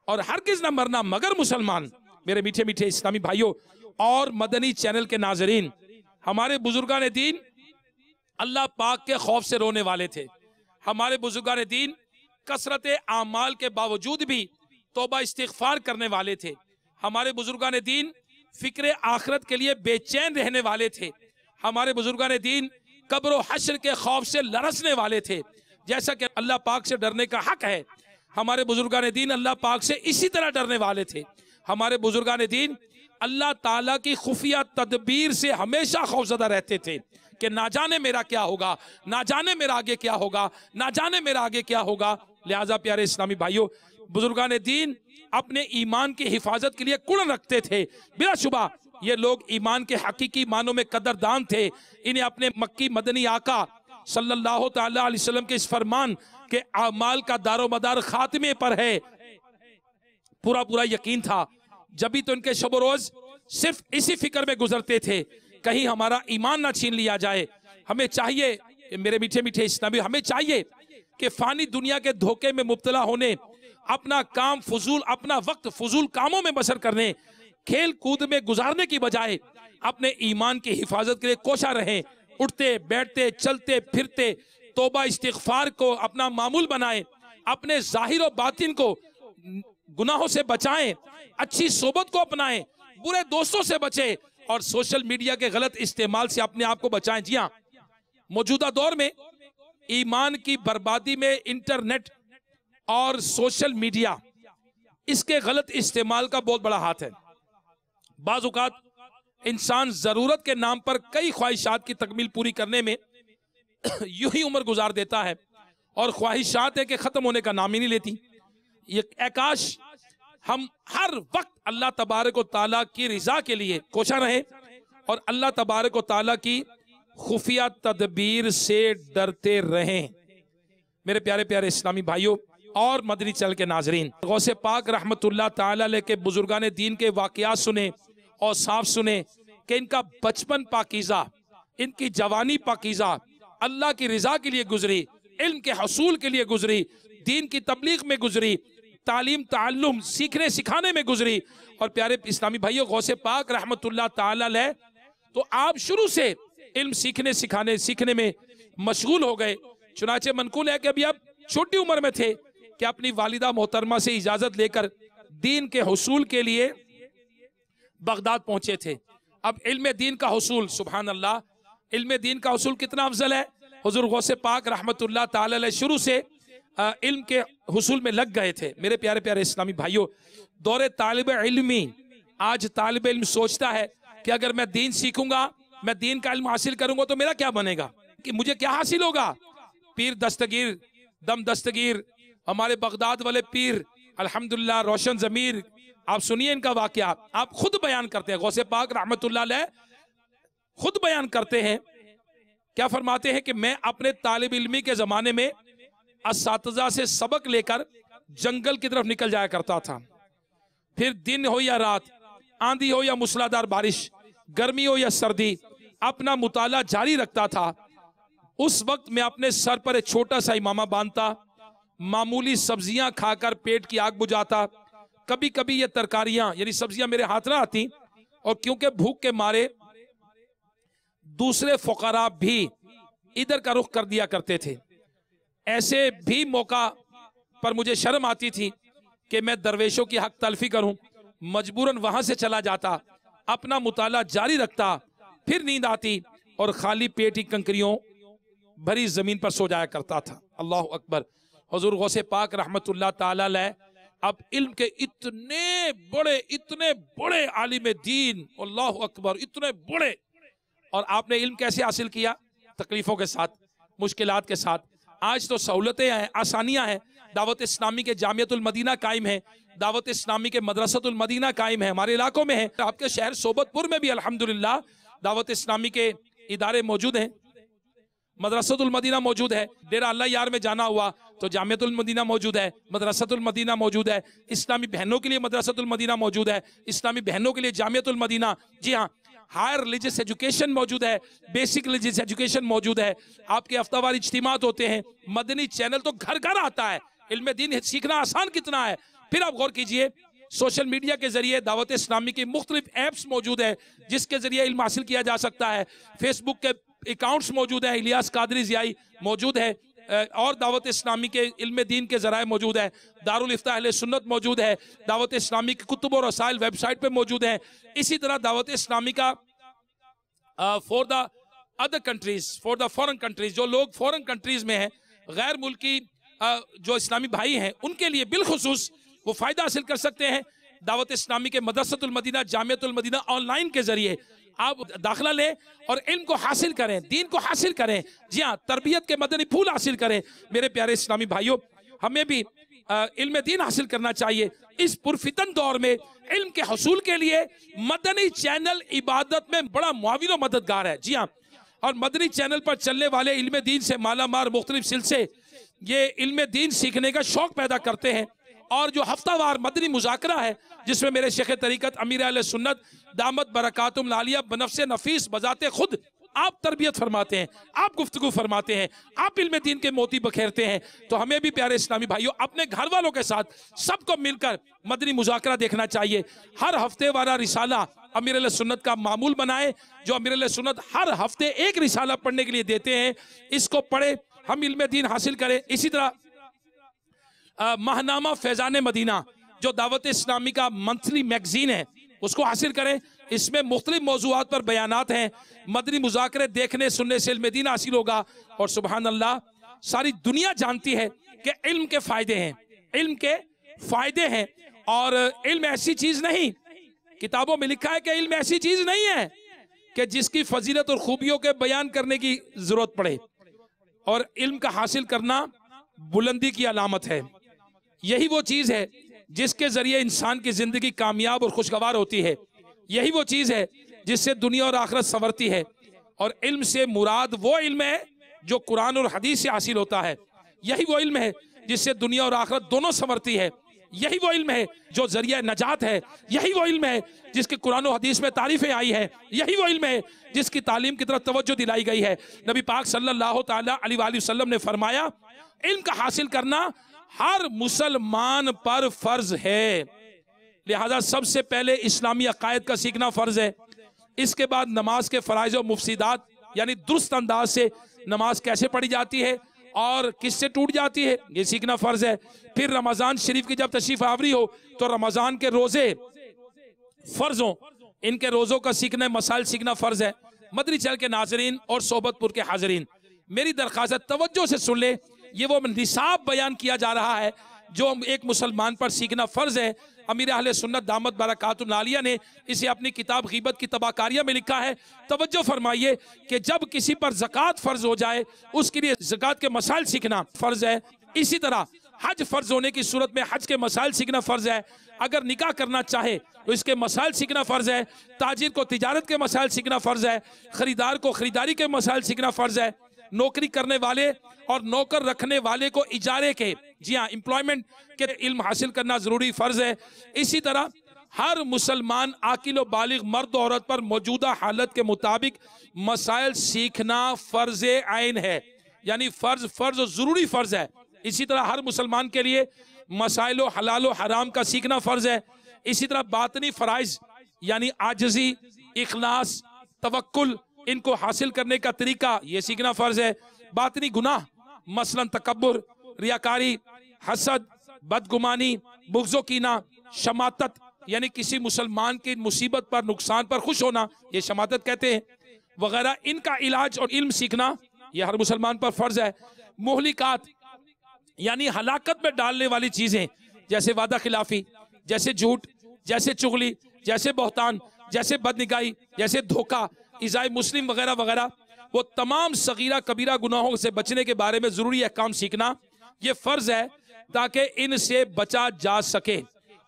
और हरगिज न मरना मगर मुसलमान। मेरे मीठे मीठे इस्लामी भाइयों और मदनी चैनल के नाजरीन, हमारे बुजुर्गान दीन अल्लाह पाक के खौफ से रोने वाले थे। हमारे बुजुर्गान दीन कसरत आमाल के बावजूद भी तौबा इस्तिगफार करने वाले थे। हमारे बुजुर्गान दीन फिक्र आखिरत के लिए बेचैन रहने वाले थे। हमारे बुजुर्गान दीन कब्र हश्र के खौफ से लरसने वाले थे, जैसा कि अल्लाह पाक से डरने का हक है। हमारे बुजुर्गान दीन अल्लाह पाक से इसी तरह डरने वाले थे। हमारे बुजुर्गान दीन अल्लाह ताला की खुफिया तदबीर से हमेशा खौफजदा रहते थे कि ना जाने मेरा क्या होगा, ना जाने मेरा आगे क्या होगा, ना जाने मेरा आगे क्या होगा। लिहाजा प्यारे इस्लामी भाइयों, बुजुर्गान दीन अपने ईमान की हिफाजत के लिए कुड़न रखते थे। बिलाशुबा ये लोग ईमान के हकीकी मानों में कदरदान थे। इन्हें अपने मक्की मदनी आका सल्लल्लाहु ताला अलैहि वसल्लम के इस फरमान के आमाल का दारोमदार खात्मे पर है पूरा पूरा यकीन था। जब भी तो इनके शब रोज सिर्फ इसी फिक्र में गुजरते थे कहीं हमारा ईमान ना छीन लिया जाए। हमें चाहिए, मेरे मीठे मीठे इस्लामी, हमें चाहिए कि फानी दुनिया के धोखे में मुब्तला होने, अपना काम फजूल, अपना वक्त फजूल कामों में बसर करने, खेल कूद में गुजारने की बजाय अपने ईमान की हिफाजत के लिए कोशा रहें। उठते बैठते चलते फिरते तौबा इस्तिगफार को अपना मामूल बनाएं, अपने जाहिर और बातिन को गुनाहों से बचाएं, अच्छी सोबत को अपनाएं, बुरे दोस्तों से बचें और सोशल मीडिया के गलत इस्तेमाल से अपने आप को बचाएं। जी हाँ, मौजूदा दौर में ईमान की बर्बादी में इंटरनेट और सोशल मीडिया इसके गलत इस्तेमाल का बहुत बड़ा हाथ है। बाज़ औक़ात इंसान जरूरत के नाम पर कई ख्वाहिशात की तकमील पूरी करने में यूं ही उम्र गुजार देता है और ख्वाहिशात है कि खत्म होने का नाम ही नहीं लेती। ये काश हम हर वक्त अल्लाह तबारक व तआला की रिजा के लिए कोशा रहे और अल्लाह तबारक व तआला की खुफिया तदबीर से डरते रहें। मेरे प्यारे प्यारे इस्लामी भाइयों और मदनी चैनल के नाजरीन, गौसे पाक रहमतुल्लाह ताला अलैह के बुजुर्गान दीन के वाक़यात सुने और साफ सुने कि इनका बचपन पाकीज़ा, इनकी जवानी पाकीज़ा अल्लाह की रिजा के लिए गुजरी, इल्म के हसूल के लिए गुजरी, दीन की तबलीग में गुजरी, तालीम ताल्लुम सीखने सिखाने में गुजरी। और प्यारे इस्लामी भाइयों, गौसे पाक रहमतुल्लाह ताला अलैह तो आप शुरू से इल्म सीखने में मशगूल हो गए। चुनाचे मनकूल है कि अभी आप छोटी उम्र में थे कि अपनी वालिदा मोहतरमा से इजाजत लेकर दीन के हुसूल के लिए बगदाद पहुंचे थे। अब इल्म दीन का हुसूल, सुभान अल्लाह, इल्म दीन का हुसूल कितना अफजल है। हुजूर गौसे पाक रहमतुल्लाह ताला अलैह शुरू से इल्म के हुसूल में लग गए थे। मेरे प्यारे प्यारे इस्लामी भाइयों, दौरे तालिब इल्मी, आज तालिब इल्म सोचता है कि अगर मैं दीन सीखूंगा, मैं दीन का इल्म हासिल करूंगा तो मेरा क्या बनेगा, कि मुझे क्या हासिल होगा। पीर दस्तगीर, दम दस्तगीर, हमारे बगदाद वाले पीर अल्हम्दुलिल्लाह रोशन जमीर, आप सुनिए इनका वाकया, आप खुद बयान करते हैं। गौसे पाक रहमतुल्लाह अलैह खुद बयान करते हैं, क्या फरमाते हैं कि मैं अपने तालिब इल्मी के जमाने में असातिज़ा से सबक लेकर जंगल की तरफ निकल जाया करता था। फिर दिन हो या रात, आंधी हो या मूसलाधार बारिश, गर्मी हो या सर्दी, अपना मुताला जारी रखता था। उस वक्त मैं अपने सर पर एक छोटा सा इमामा बांधता, मामूली सब्जियां खाकर पेट की आग बुझाता। कभी कभी ये तरकारियां यानी सब्जियां मेरे हाथ ना आती और क्योंकि भूख के मारे दूसरे फुकरा भी इधर का रुख कर दिया करते थे। ऐसे भी मौका पर मुझे शर्म आती थी कि मैं दरवेशों की हक तलफी करूं, मजबूरन वहां से चला जाता, अपना मुताला जारी रखता, फिर नींद आती और खाली पेट ही कंकरियों भरी जमीन पर सो जाया करता था। अल्लाह अकबर। हुजूर गौसे पाक रहमतुल्लाह ताला अलैह अब इल्म के इतने बड़े आलिम दीन, अल्लाह अकबर, इतने बड़े। और आपने इल्म कैसे हासिल किया? तकलीफों के साथ, मुश्किलात के साथ। आज तो सहूलतें हैं, आसानियां हैं। दावत इस्लामी के जामियतुल मदीना कायम है, दावत इस्लामी के मदरसतुल मदीना कायम है, हमारे इलाकों में है। आपके शहर सोबतपुर में भी अल्हम्दुलिल्लाह दावत इस्लामी के इदारे मौजूद हैं, मदरसतुल मदीना मौजूद है। डेरा अल्लाह यार में जाना हुआ तो जामियतुल मदीना मौजूद है, मदरसतुल मदीना मौजूद है। इस्लामी बहनों के लिए मदरसतुल मदीना मौजूद है, इस्लामी बहनों के लिए जामियतुल मदीना। जी हाँ, हायर रिलीजियस एजुकेशन मौजूद है, बेसिक रिलीजियस एजुकेशन मौजूद है। आपके हफ्तावार इज्तिमात होते हैं। मदनी चैनल तो घर घर आता है। इल्म दीन सीखना आसान कितना है। फिर आप गौर कीजिए, सोशल मीडिया के जरिए दावत इस्लामी की मुख्तलिफ ऐप्स मौजूद है जिसके जरिए इल्म हासिल किया जा सकता है। फेसबुक के अकाउंट्स मौजूद है, इलियास कादरी ज़ियाई मौजूद है, और दावत इस्लामी के इल्म दीन के ज़राए मौजूद है। दारुल इफ्ताह अहले सुन्नत मौजूद है, दावत इस्लामी की कुतुब और रसाइल वेबसाइट पे मौजूद है। इसी तरह दावत इस्लामी का for the other countries, for the foreign countries, जो लोग फॉरेन कंट्रीज में हैं, गैर मुल्की जो इस्लामी भाई हैं, उनके लिए बिलखुसूस वो फ़ायदा हासिल कर सकते हैं। दावत इस्लामी के मदरसतुल मदीना, जामियतुल मदीना ऑनलाइन के जरिए आप दाखिला लें और इल्म को हासिल करें, दीन को हासिल करें। जी हाँ, तरबियत के मदनी फूल हासिल करें। मेरे प्यारे इस्लामी भाइयों, हमें भी इल्म दीन हासिल करना चाहिए। इस पुरफितन दौर में इल्म के हसूल के लिए मदनी चैनल इबादत में बड़ा मुआविन और मददगार है। जी हाँ, और मदनी चैनल पर चलने वाले इल्म दीन से मालामाल मुख्तलिफ सिलसिले ये इल्म दीन सीखने का शौक पैदा करते हैं। और जो हफ्तावार मदनी मुज़ाकरा है जिसमें मेरे शेख तरीक़त अमीर अहले सुन्नत दामत बरकातुहुल आलिया बनफ्से नफीस बजाते खुद आप तरबियत फरमाते हैं, आप गुफ्तगू फरमाते हैं, आप इल्म दीन के मोती बखेरते हैं। तो हमें भी प्यारे इस्लामी भाइयों अपने घर वालों के साथ सबको मिलकर मदनी मुज़ाकरा देखना चाहिए। हर हफ्ते वाला रिसाला अमीर अहले सुन्नत का मामूल बनाए, जो अमीर अहले सुन्नत हर हफ्ते एक रिसाला पढ़ने के लिए देते हैं, इसको पढ़े, हम इल्म दीन हासिल करें। इसी तरह महनामा फैजान मदीना जो दावत इस्लामी का मंथली मैगजीन है, उसको हासिल करें। इसमें मुख्तलिफ मौजूआत पर बयानात हैं। मदनी मुज़ाकरे देखने सुनने से इल्म दीन हासिल होगा। और सुबहान अल्लाह, सारी दुनिया जानती है कि इल्म के फायदे हैं, इल्म के फायदे हैं। और इल्म ऐसी चीज नहीं, किताबों में लिखा है कि इल्म ऐसी चीज नहीं है कि जिसकी फजीलत और खूबियों के बयान करने की जरूरत पड़े। और इल्म का हासिल करना बुलंदी की अलामत है। यही वो चीज है जिसके जरिए इंसान की जिंदगी कामयाब और खुशगवार होती है। यही वो चीज है जिससे दुनिया और आखिरत संवरती है। और इल्म से मुराद वो इल्म है जो कुरान और हदीस से हासिल होता है। यही वो इल्म है जिससे दुनिया और आखिरत दोनों संवरती है। यही वो इल्म है जो जरिया नजात है। यही वो इल्म है जिसकी कुरान और हदीस में तारीफें आई है। यही वो इल्म है जिसकी तालीम की तरफ तवज्जो दिलाई गई है। नबी पाक सल्लल्लाहु ताला अलैहि वसल्लम ने फरमाया, इल्म का हासिल करना हर मुसलमान पर फर्ज है। लिहाजा सबसे पहले इस्लामी अकायद का सीखना फर्ज है। इसके बाद नमाज के फराइज और मुफसीदात, यानी दुरुस्त अंदाज से नमाज कैसे पढ़ी जाती है और किससे टूट जाती है, ये सीखना फर्ज है। फिर रमजान शरीफ की जब तशरीफ आवरी हो तो रमजान के रोजे फर्ज हो, इनके रोजों का सीखना, मसाइल सीखना फर्ज है। मदनी चैनल के नाजरीन और सोबतपुर के हाजरीन, मेरी दरख्वास्त तवज्जो से सुन ले। ये वो निसाब बयान किया जा रहा है जो एक मुसलमान पर सीखना फर्ज है। अमीर अहले सुन्नत दामत बरकातुहु नालिया ने इसे अपनी किताब गीबत की तबाकारिया में लिखा है। तवज्जो फरमाइए कि जब किसी पर ज़कात फर्ज हो जाए उसके लिए ज़कात के मसाइल सीखना फर्ज है। इसी तरह हज फर्ज होने की सूरत में हज के मसाइल सीखना फर्ज है। अगर निकाह करना चाहे तो इसके मसाइल सीखना फर्ज है। ताजिर को तिजारत के मसाइल सीखना फर्ज है। खरीदार को खरीदारी के मसाइल सीखना फर्ज है। नौकरी करने वाले और नौकर रखने वाले को इजारे के, जी हाँ, एम्प्लॉयमेंट के इल्म हासिल करना जरूरी फर्ज है। इसी तरह हर मुसलमान आकिल व बालिग मर्द औरत पर मौजूदा हालत के मुताबिक मसाइल सीखना फर्ज आइन है, यानी फर्ज जरूरी फर्ज है। इसी तरह हर मुसलमान के लिए मसाइल हलाल हराम का सीखना फर्ज है। इसी तरह बातनी फराइज यानी आजिज़ी, इखलास, तवक्कुल, इनको हासिल करने का तरीका ये सीखना फर्ज है। बातनी गुनाह मसलन तकब्बुर, रियाकारी, हसद, बदगुमानी, बुग़्ज़ो कीना, शमातत, यानी किसी मुसलमान की मुसीबत पर, नुकसान पर खुश होना, ये शमातत कहते हैं, वगैरह, इनका इलाज और इल्म सीखना ये हर मुसलमान पर फर्ज है। मुहलिकात यानी हलाकत में डालने वाली चीजें, जैसे वादा खिलाफी, जैसे झूठ, जैसे चुगली, जैसे बहतान, जैसे बदनिगाही, जैसे धोखा, इज़ाए मुस्लिम वगैरह वगैरह, वो तमाम सगीरा कबीरा गुनाहों से बचने के बारे में जरूरी अहकाम सीखना ये फर्ज है ताकि इनसे बचा जा सके।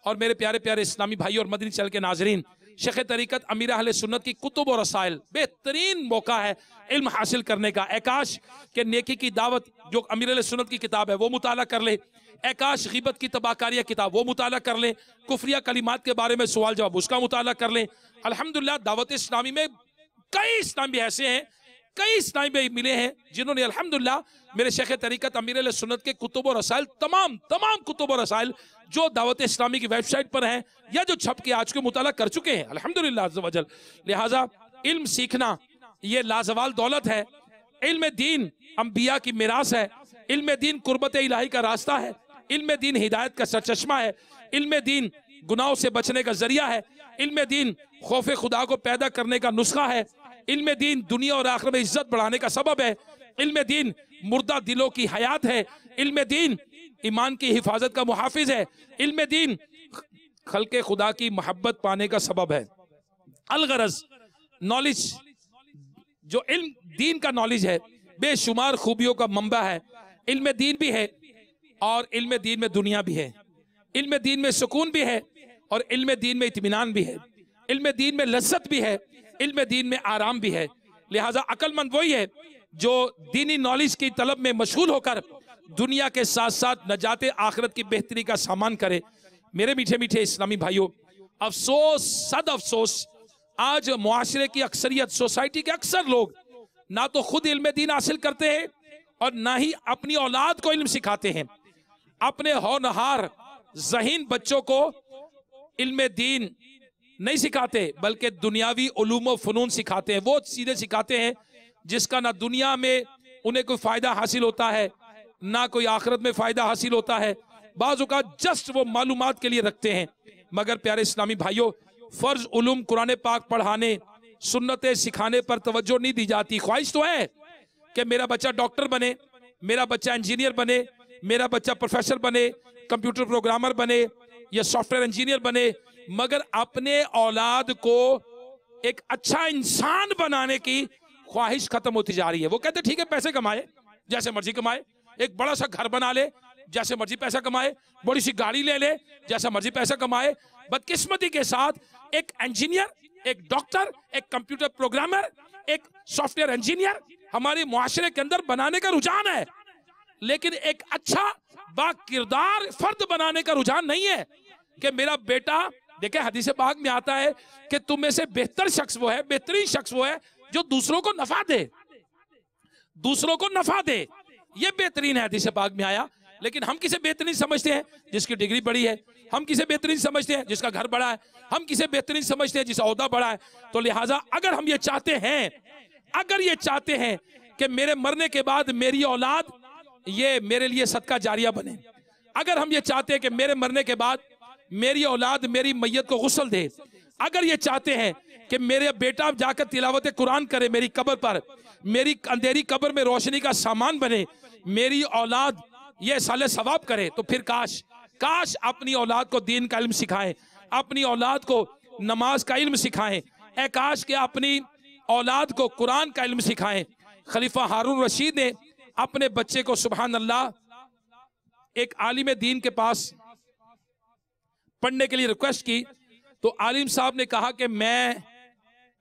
और मेरे प्यारे प्यारे इस्लामी भाई और मदनी चैनल के नाजरीन, शेख तरीकत अमीर अहले सुन्नत की कुतुब और रसाइल बेहतरीन मौका है इल्म हासिल करने का। एकाश के नेकी की दावत जो अमीर अहले सुन्नत की किताब है वो मुताला कर ले। एकाश गीबत की तबाकारिया किताब वो मुताला कर ले। कुफरिया कलिमात के बारे में सवाल जवाब उसका मुताला कर ले। अल्हम्दुलिल्लाह दावत इस्लामी में कई इस्लामी ऐसे हैं, कई इस्लामी भाई मिले हैं जिन्होंने अल्हम्दुलिल्लाह मेरे शेख तरीकत अमीर अहले सुन्नत के कुतुब और रसाइल, तमाम कुतुब और रसाइल जो दावत इस्लामी की वेबसाइट पर हैं या जो छप के आज के मुताला कर चुके हैं अल्हम्दुलिल्लाह अज़्ज़ व जल। लिहाजा इल्म सीखना ये लाजवाल दौलत है। इल्म दीन अंबिया की मिरास है। इल्म दीन कुर्बत इलाही का रास्ता है। इल्म दीन हिदायत का सरचश्मा है। इल्म दीन गुनाहों से बचने का जरिया है। इल्म दीन खौफ खुदा को पैदा करने का नुस्खा है। इल्म दीन दुनिया और आखिरत में इज्जत बढ़ाने का सबब है। इल्म दीन मुर्दा दिलों की हयात है। इल्म दीन ईमान की हिफाजत का मुहाफिज है। इल्म दीन खल्के खुदा की मोहब्बत पाने का सबब है। अलगरज नॉलेज, जो इल्म दीन का नॉलेज है बेशुमार खूबियों का मंबा है। इल्म दीन भी है और इल्म दीन में दुनिया भी है। इल्म दीन में सुकून भी है और इल्म दीन में इत्मीनान भी है। इल्म दीन में लज्जत भी है। इल्म दीन में आराम भी है। लिहाजा अक्लमंद वही है जो दीनी नॉलेज की तलब में मशगूल होकर दुनिया के साथ साथ नजाते आखिरत की बेहतरी का सामान करे। मेरे मीठे मीठे इस्लामी भाइयों, अफसोस, सद अफसोस, आज मुआशरे की अक्सरियत, सोसाइटी के अक्सर लोग ना तो खुद इल्म दीन हासिल करते हैं और ना ही अपनी औलाद को इल्म सिखाते हैं। अपने होनहार ज़हीन बच्चों को इल्म दीन नहीं सिखाते बल्कि दुनियावी उलूम व फनून सिखाते हैं। वो सीधे सिखाते हैं जिसका ना दुनिया में उन्हें कोई फायदा हासिल होता है ना कोई आखिरत में फायदा हासिल होता है। बाज़ औक़ात जस्ट वो मालूमात के लिए रखते हैं। मगर प्यारे इस्लामी भाइयों, फर्ज उलूम कुरान पाक पढ़ाने, सुन्नतें सिखाने पर तवज्जो नहीं दी जाती। ख्वाहिश तो है कि मेरा बच्चा डॉक्टर बने, मेरा बच्चा इंजीनियर बने, मेरा बच्चा प्रोफेसर बने, कंप्यूटर प्रोग्रामर बने या सॉफ्टवेयर इंजीनियर बने, मगर अपने औलाद को एक अच्छा इंसान बनाने की ख्वाहिश खत्म होती जा रही है। वो कहते ठीक है पैसे कमाए, जैसे मर्जी कमाए, एक बड़ा सा घर बना ले, जैसे मर्जी पैसा कमाए, बड़ी सी गाड़ी ले ले, जैसा मर्जी पैसा कमाए। बदकिस्मती के साथ एक इंजीनियर, एक डॉक्टर, एक कंप्यूटर प्रोग्रामर, एक सॉफ्टवेयर इंजीनियर हमारे मुआशरे के अंदर बनाने का रुझान है, लेकिन एक अच्छा बाकिरदार फर्द बनाने का रुझान नहीं है कि मेरा बेटा। देखे हदीस पाक में आता है कि तुम में से बेहतर शख्स वो है, बेहतरीन शख्स वो है जो दूसरों को नफा दे, दूसरों को नफा दे। ये बेहतरीन है, हदीस पाक में आया। लेकिन हम किसे बेहतरीन समझते हैं? जिसकी डिग्री बड़ी है। हम किसे बेहतरीन समझते हैं? जिसका घर बड़ा है। हम किसे बेहतरीन समझते हैं? जिसका ओहदा बड़ा है। तो लिहाजा अगर हम ये चाहते हैं, अगर ये चाहते हैं कि मेरे मरने के बाद मेरी औलाद ये मेरे लिए सदका जारिया बने, अगर हम ये चाहते हैं कि मेरे मरने के बाद मेरी औलाद मेरी मैयत को गुस्ल दे, अगर ये चाहते हैं कि मेरे बेटा जाकर तिलावत कुरान करे मेरी कब्र पर, मेरी अंधेरी कब्र में रोशनी का सामान बने, मेरी औलाद ये साले सवाब करे, तो फिर काश काश अपनी औलाद को दीन का इल्म सिखाएं, अपनी औलाद को नमाज का इल्म सिखाएं, ए काश के अपनी औलाद को कुरान का इल्म सिखाएं। खलीफा हारून रशीद ने अपने बच्चे को सुभान अल्लाह एक आलिम दीन के पास पढ़ने के लिए रिक्वेस्ट की, तो आलिम साहब ने कहा कि मैं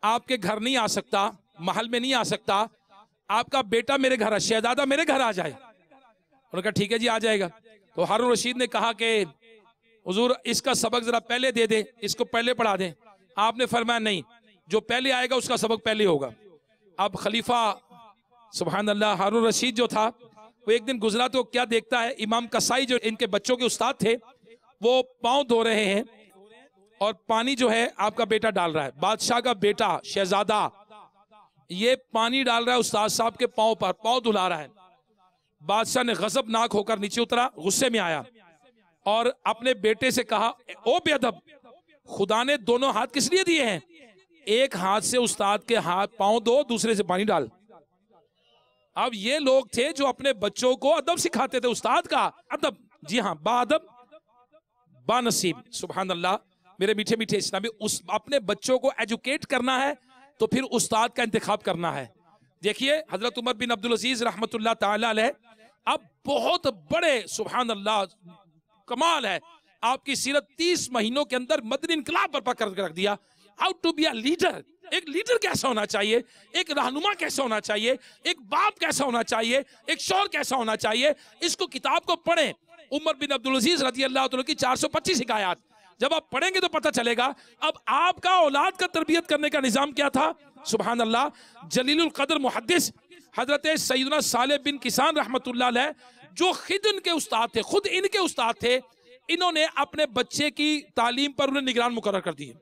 आपके घर नहीं आ सकता, महल में नहीं आ सकता, आपका बेटा मेरे घर, शहजादा मेरे घर आ जाए। उन्होंने कहा ठीक है जी आ जाएगा। तो हारून रशीद ने कहा कि हुजूर इसका सबक जरा पहले दे दे, इसको पहले पढ़ा दें। आपने फरमाया नहीं, जो पहले आएगा उसका सबक पहले होगा। अब खलीफा सुभान अल्लाह हारून रशीद जो था वो एक दिन गुजरा तो क्या देखता है, इमाम कसाई जो इनके बच्चों के उस्ताद थे वो पांव धो रहे हैं और पानी जो है आपका बेटा डाल रहा है, बादशाह का बेटा शहजादा ये पानी डाल रहा है उस्ताद साहब के पांव पर, पांव धुला रहा है। बादशाह ने गजबनाक होकर नीचे उतरा, गुस्से में आया और अपने बेटे से कहा ओ बेअदब, खुदा ने दोनों हाथ किस लिए दिए हैं? एक हाथ से उस्ताद के हाथ पांव धो, दूसरे से पानी डाल। अब ये लोग थे जो अपने बच्चों को अदब सिखाते थे, उस्ताद का अदब, जी हाँ बाअदब बानसीब। सुभान अल्लाह मेरे मीठे मीठे इस्लामी, उस अपने बच्चों को एजुकेट करना है तो फिर उस्ताद का इंतखाब करना है। देखिए हजरत उमर बिन अब्दुल अजीज रहमतुल्लाह ताला अलैह अब बहुत बड़े, सुभान अल्लाह कमाल है आपकी सीरत, 30 महीनों के अंदर मदनी इनकलाब बर्पा कर रख दिया। How to be a leader, एक लीडर कैसा होना चाहिए, एक रहनुमा कैसा होना चाहिए, एक बाप कैसा होना चाहिए, एक शौहर कैसा होना चाहिए, इसको किताब को पढ़ें। उमर बिन अब्दुल अजीज रज़ी अल्लाह तआला की 425 हिकायात जब आप पढ़ेंगे तो पता चलेगा अब आपका औलाद का तरबियत करने का निजाम क्या था। सुभान अल्लाह जलीलुल कदर मुहद्दिस हजरत सैयदना सालेह बिन किसान रहमतुल्लाह अलैह जो खुद इनके उस्ताद थे, खुद इनके उस्ताद थे, इन्होंने अपने बच्चे की तालीम पर उन्हें निगरान मुकर्रर कर दिए।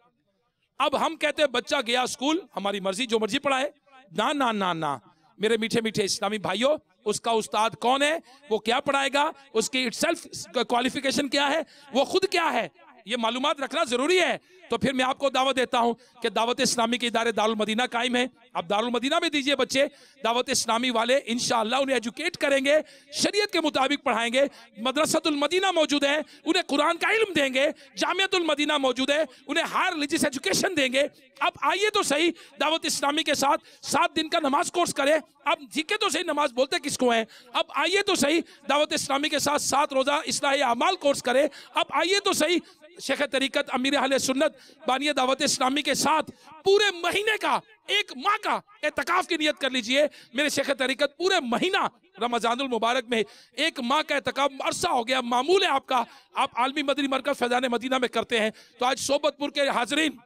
अब हम कहते हैं बच्चा गया स्कूल, हमारी मर्जी जो मर्जी पढ़ाए, ना ना ना ना मेरे मीठे मीठे इस्लामी भाइयों, उसका उस्ताद कौन है, वो क्या पढ़ाएगा, उसकी इटसेल्फ क्वालिफिकेशन क्या है, वो खुद क्या है, ये मालूमात रखना जरूरी है। तो फिर मैं आपको दावत देता हूं कि दावत इस्लामी के इदारे दारुल मदीना कायम है, आप दारुल मदीना में दीजिए बच्चे, दावत इस्लामी वाले इंशाअल्लाह उन्हें एजुकेट करेंगे, शरीयत के मुताबिक पढ़ाएंगे। मदरसतुल मदीना मौजूद है, उन्हें कुरान का इल्म देंगे। जामियतुल मदीना मौजूद है, उन्हें हायर रिलीजियस एजुकेशन देंगे। अब आइए तो सही दावत इस्लामी के साथ 7 दिन का नमाज कोर्स करें। अब जीके तो सही, नमाज बोलते किसको है। अब आइए तो सही दावत इस्लामी के साथ 7 रोजा इस्लाह अमाल कोर्स करें। अब आइए तो सही शेख तरीकत अमीर अहले सुन्नत बानिया दावत इस्लामी के साथ पूरे महीने का, 1 माह का एतकाफ की नियत कर लीजिए। मेरे शेख तरीकत पूरे महीना रमजानुल मुबारक में 1 माह का एतकाफ अरसा हो गया, मामूल है आपका, आप आलमी मदनी मरकज फैजान मदीना में करते हैं। तो आज सोबतपुर के हाजरीन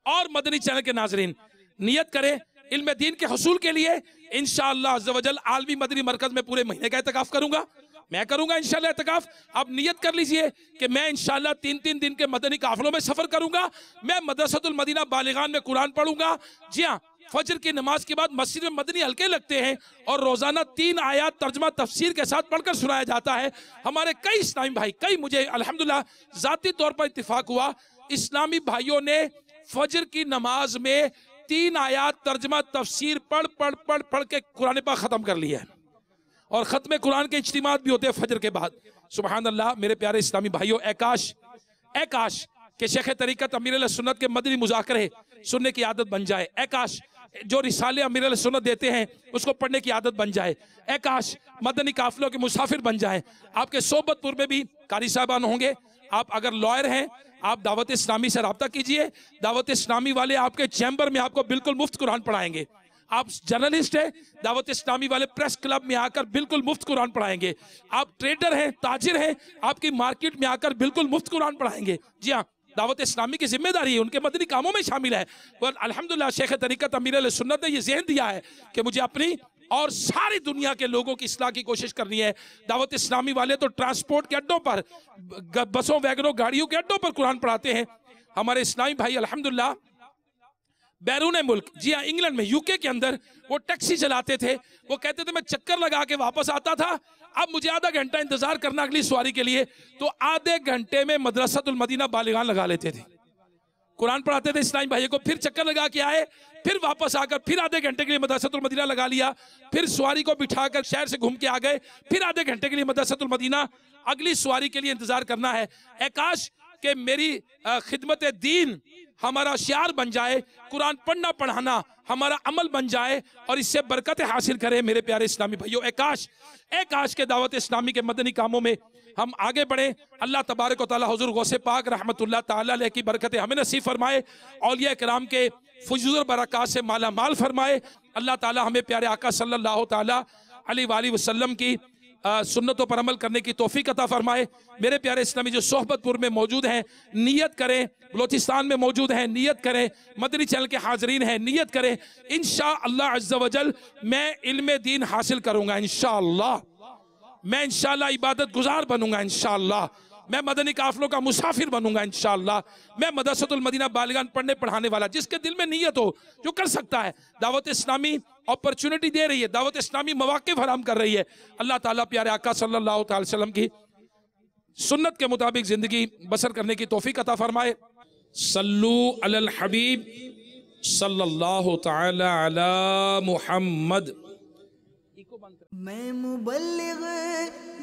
और मदनी चैनल के नाजरीन नियत करें इल्म दीन के हसूल के लिए। इंशाअल्लाह अज़्ज़ व जल आलमी मदनी मरकज में पूरे महीने का एतकाफ करूंगा, मैं करूंगा इंशाल्लाह एतकाफ। आप नियत कर लीजिए कि मैं इंशाल्लाह 3-3 दिन के मदनी काफिलों में सफर करूंगा। मैं मदरसतुल मदीना बालिगान में कुरान पढ़ूंगा। जी हाँ, फजर की नमाज के बाद मस्जिद में मदनी हल्के लगते हैं और रोजाना 3 आयात तर्जमा तफसीर के साथ पढ़कर सुनाया जाता है। हमारे कई इस्लामी भाई, कई मुझे अल्हम्दुलिल्लाह जाती तौर पर इत्तिफाक हुआ इस्लामी भाइयों ने फजर की नमाज में 3 आयात तर्जमा तफसीर पढ़ पढ़ पढ़ पढ़ के कुरान पाक खत्म कर लिया है। और खत्म कुरान के इज्तिमात भी होते हैं फजर के बाद। सुबहान अल्लाह। मेरे प्यारे इस्लामी भाइयों, ऐकाश के शेख तरीकत अमीर सुन्नत के मदनी मुज़ाकरे सुनने की आदत बन जाए। ऐकाश जो रिसाले अमीर सुन्नत देते हैं उसको पढ़ने की आदत बन जाए। ऐकाश मदनी काफिलों के मुसाफिर बन जाए। आपके सोबतपुर में भी कारी साहबान होंगे। आप अगर लॉयर हैं, आप दावत इस्लामी से रब्ता कीजिए। दावत इस्लामी वाले आपके चैम्बर में आपको बिल्कुल मुफ्त कुरान पढ़ाएंगे। आप जर्नलिस्ट हैं, दावत इस्लामी वाले प्रेस क्लब में आकर बिल्कुल मुफ्त कुरान पढ़ाएंगे। आप ट्रेडर हैं, ताजिर हैं, आपकी मार्केट में आकर बिल्कुल मुफ्त कुरान पढ़ाएंगे। जी हाँ, दावत इस्लामी की जिम्मेदारी है, उनके मदनी कामों में शामिल है। और अल्हम्दुलिल्लाह शेख तरीकत अमीर सुन्नत ने ये ज़हन दिया है कि मुझे अपनी और सारी दुनिया के लोगों की इस्लाह की कोशिश करनी है। दावत इस्लामी वाले तो ट्रांसपोर्ट के अड्डों पर, बसों वैगनों गाड़ियों के अड्डों पर कुरान पढ़ाते हैं। हमारे इस्लामी भाई अल्हम्दुलिल्लाह बैरून मुल्क, जी हाँ इंग्लैंड में, यूके के अंदर वो टैक्सी चलाते थे। वो कहते थे मैं चक्कर लगा के वापस आता था, अब मुझे आधा घंटा इंतजार करना अगली सवारी के लिए, तो आधे घंटे में मदरसतुल मदीना बालिगान लगा लेते थे, कुरान पढ़ाते थे इस्लामी भाइयों को। फिर चक्कर लगा के आए, फिर वापस आकर फिर आधे घंटे के लिए मदरसतुल मदीना लगा लिया, फिर सवारी को बिठाकर शहर से घूम के आ गए, फिर आधे घंटे के लिए मदरसतुल मदीना, अगली सवारी के लिए इंतजार करना है। काश कि मेरी खिदमत दीन हमारा शियार बन जाए, कुरान पढ़ना पढ़ाना हमारा अमल बन जाए और इससे बरकत हासिल करें। मेरे प्यारे इस्लामी भाइयों, काश के दावत इस्लामी के मदनी कामों में हम आगे बढ़े। अल्लाह तबारक व तआला हुजूर गौसे पाक रहमतुल्लाह ताला अलैह की बरकतें हमें नसीब फरमाए, औलिया किराम के फुजूल बरक़ात से माला माल फरमाए। अल्लाह ताला हमें प्यारे आका सल्लल्लाहु ताला अलैहि वसल्लम की सुन्नतों पर अमल करने की तौफीक अता फरमाए। मेरे प्यारे इस्लामी जो सोहबतपुर में मौजूद हैं, नियत करें, बलोचिस्तान में मौजूद हैं, नियत करें, मदनी चैनल के हाजरीन हैं, नियत करें, इंशाअल्लाह अज़्ज़ा वजल मैं इल्म दीन हासिल करूंगा। इंशाअल्लाह मैं इंशाअल्लाह इबादत गुजार बनूंगा। इंशाअल्लाह मैं मदनी काफिलों का मुसाफिर बनूंगा। इंशाअल्लाह मैं मदरसतुल मदीना बालिगान पढ़ने पढ़ाने वाला, जिसके दिल में नियत हो जो कर सकता है। दावत इस्लामी अपॉर्चुनिटी दे रही है, दावत इस्लामी मौके फराहम कर रही है। अल्लाह ताला प्यारे आका सल्लल्लाहु अलैहि वसल्लम की सुन्नत के मुताबिक जिंदगी बसर करने की तौफीक अता फरमाए। सल्लू अलल हबीब सल्लल्लाहु तआला अला मुहम्मद। मैं मुबल्लिग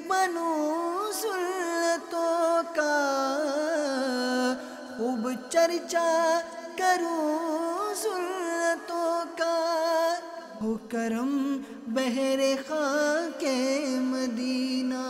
बनूं सुन्नतों का, खूब चर्चा करूं सुन्नतों का, हो करम बहरे खाके मदीना।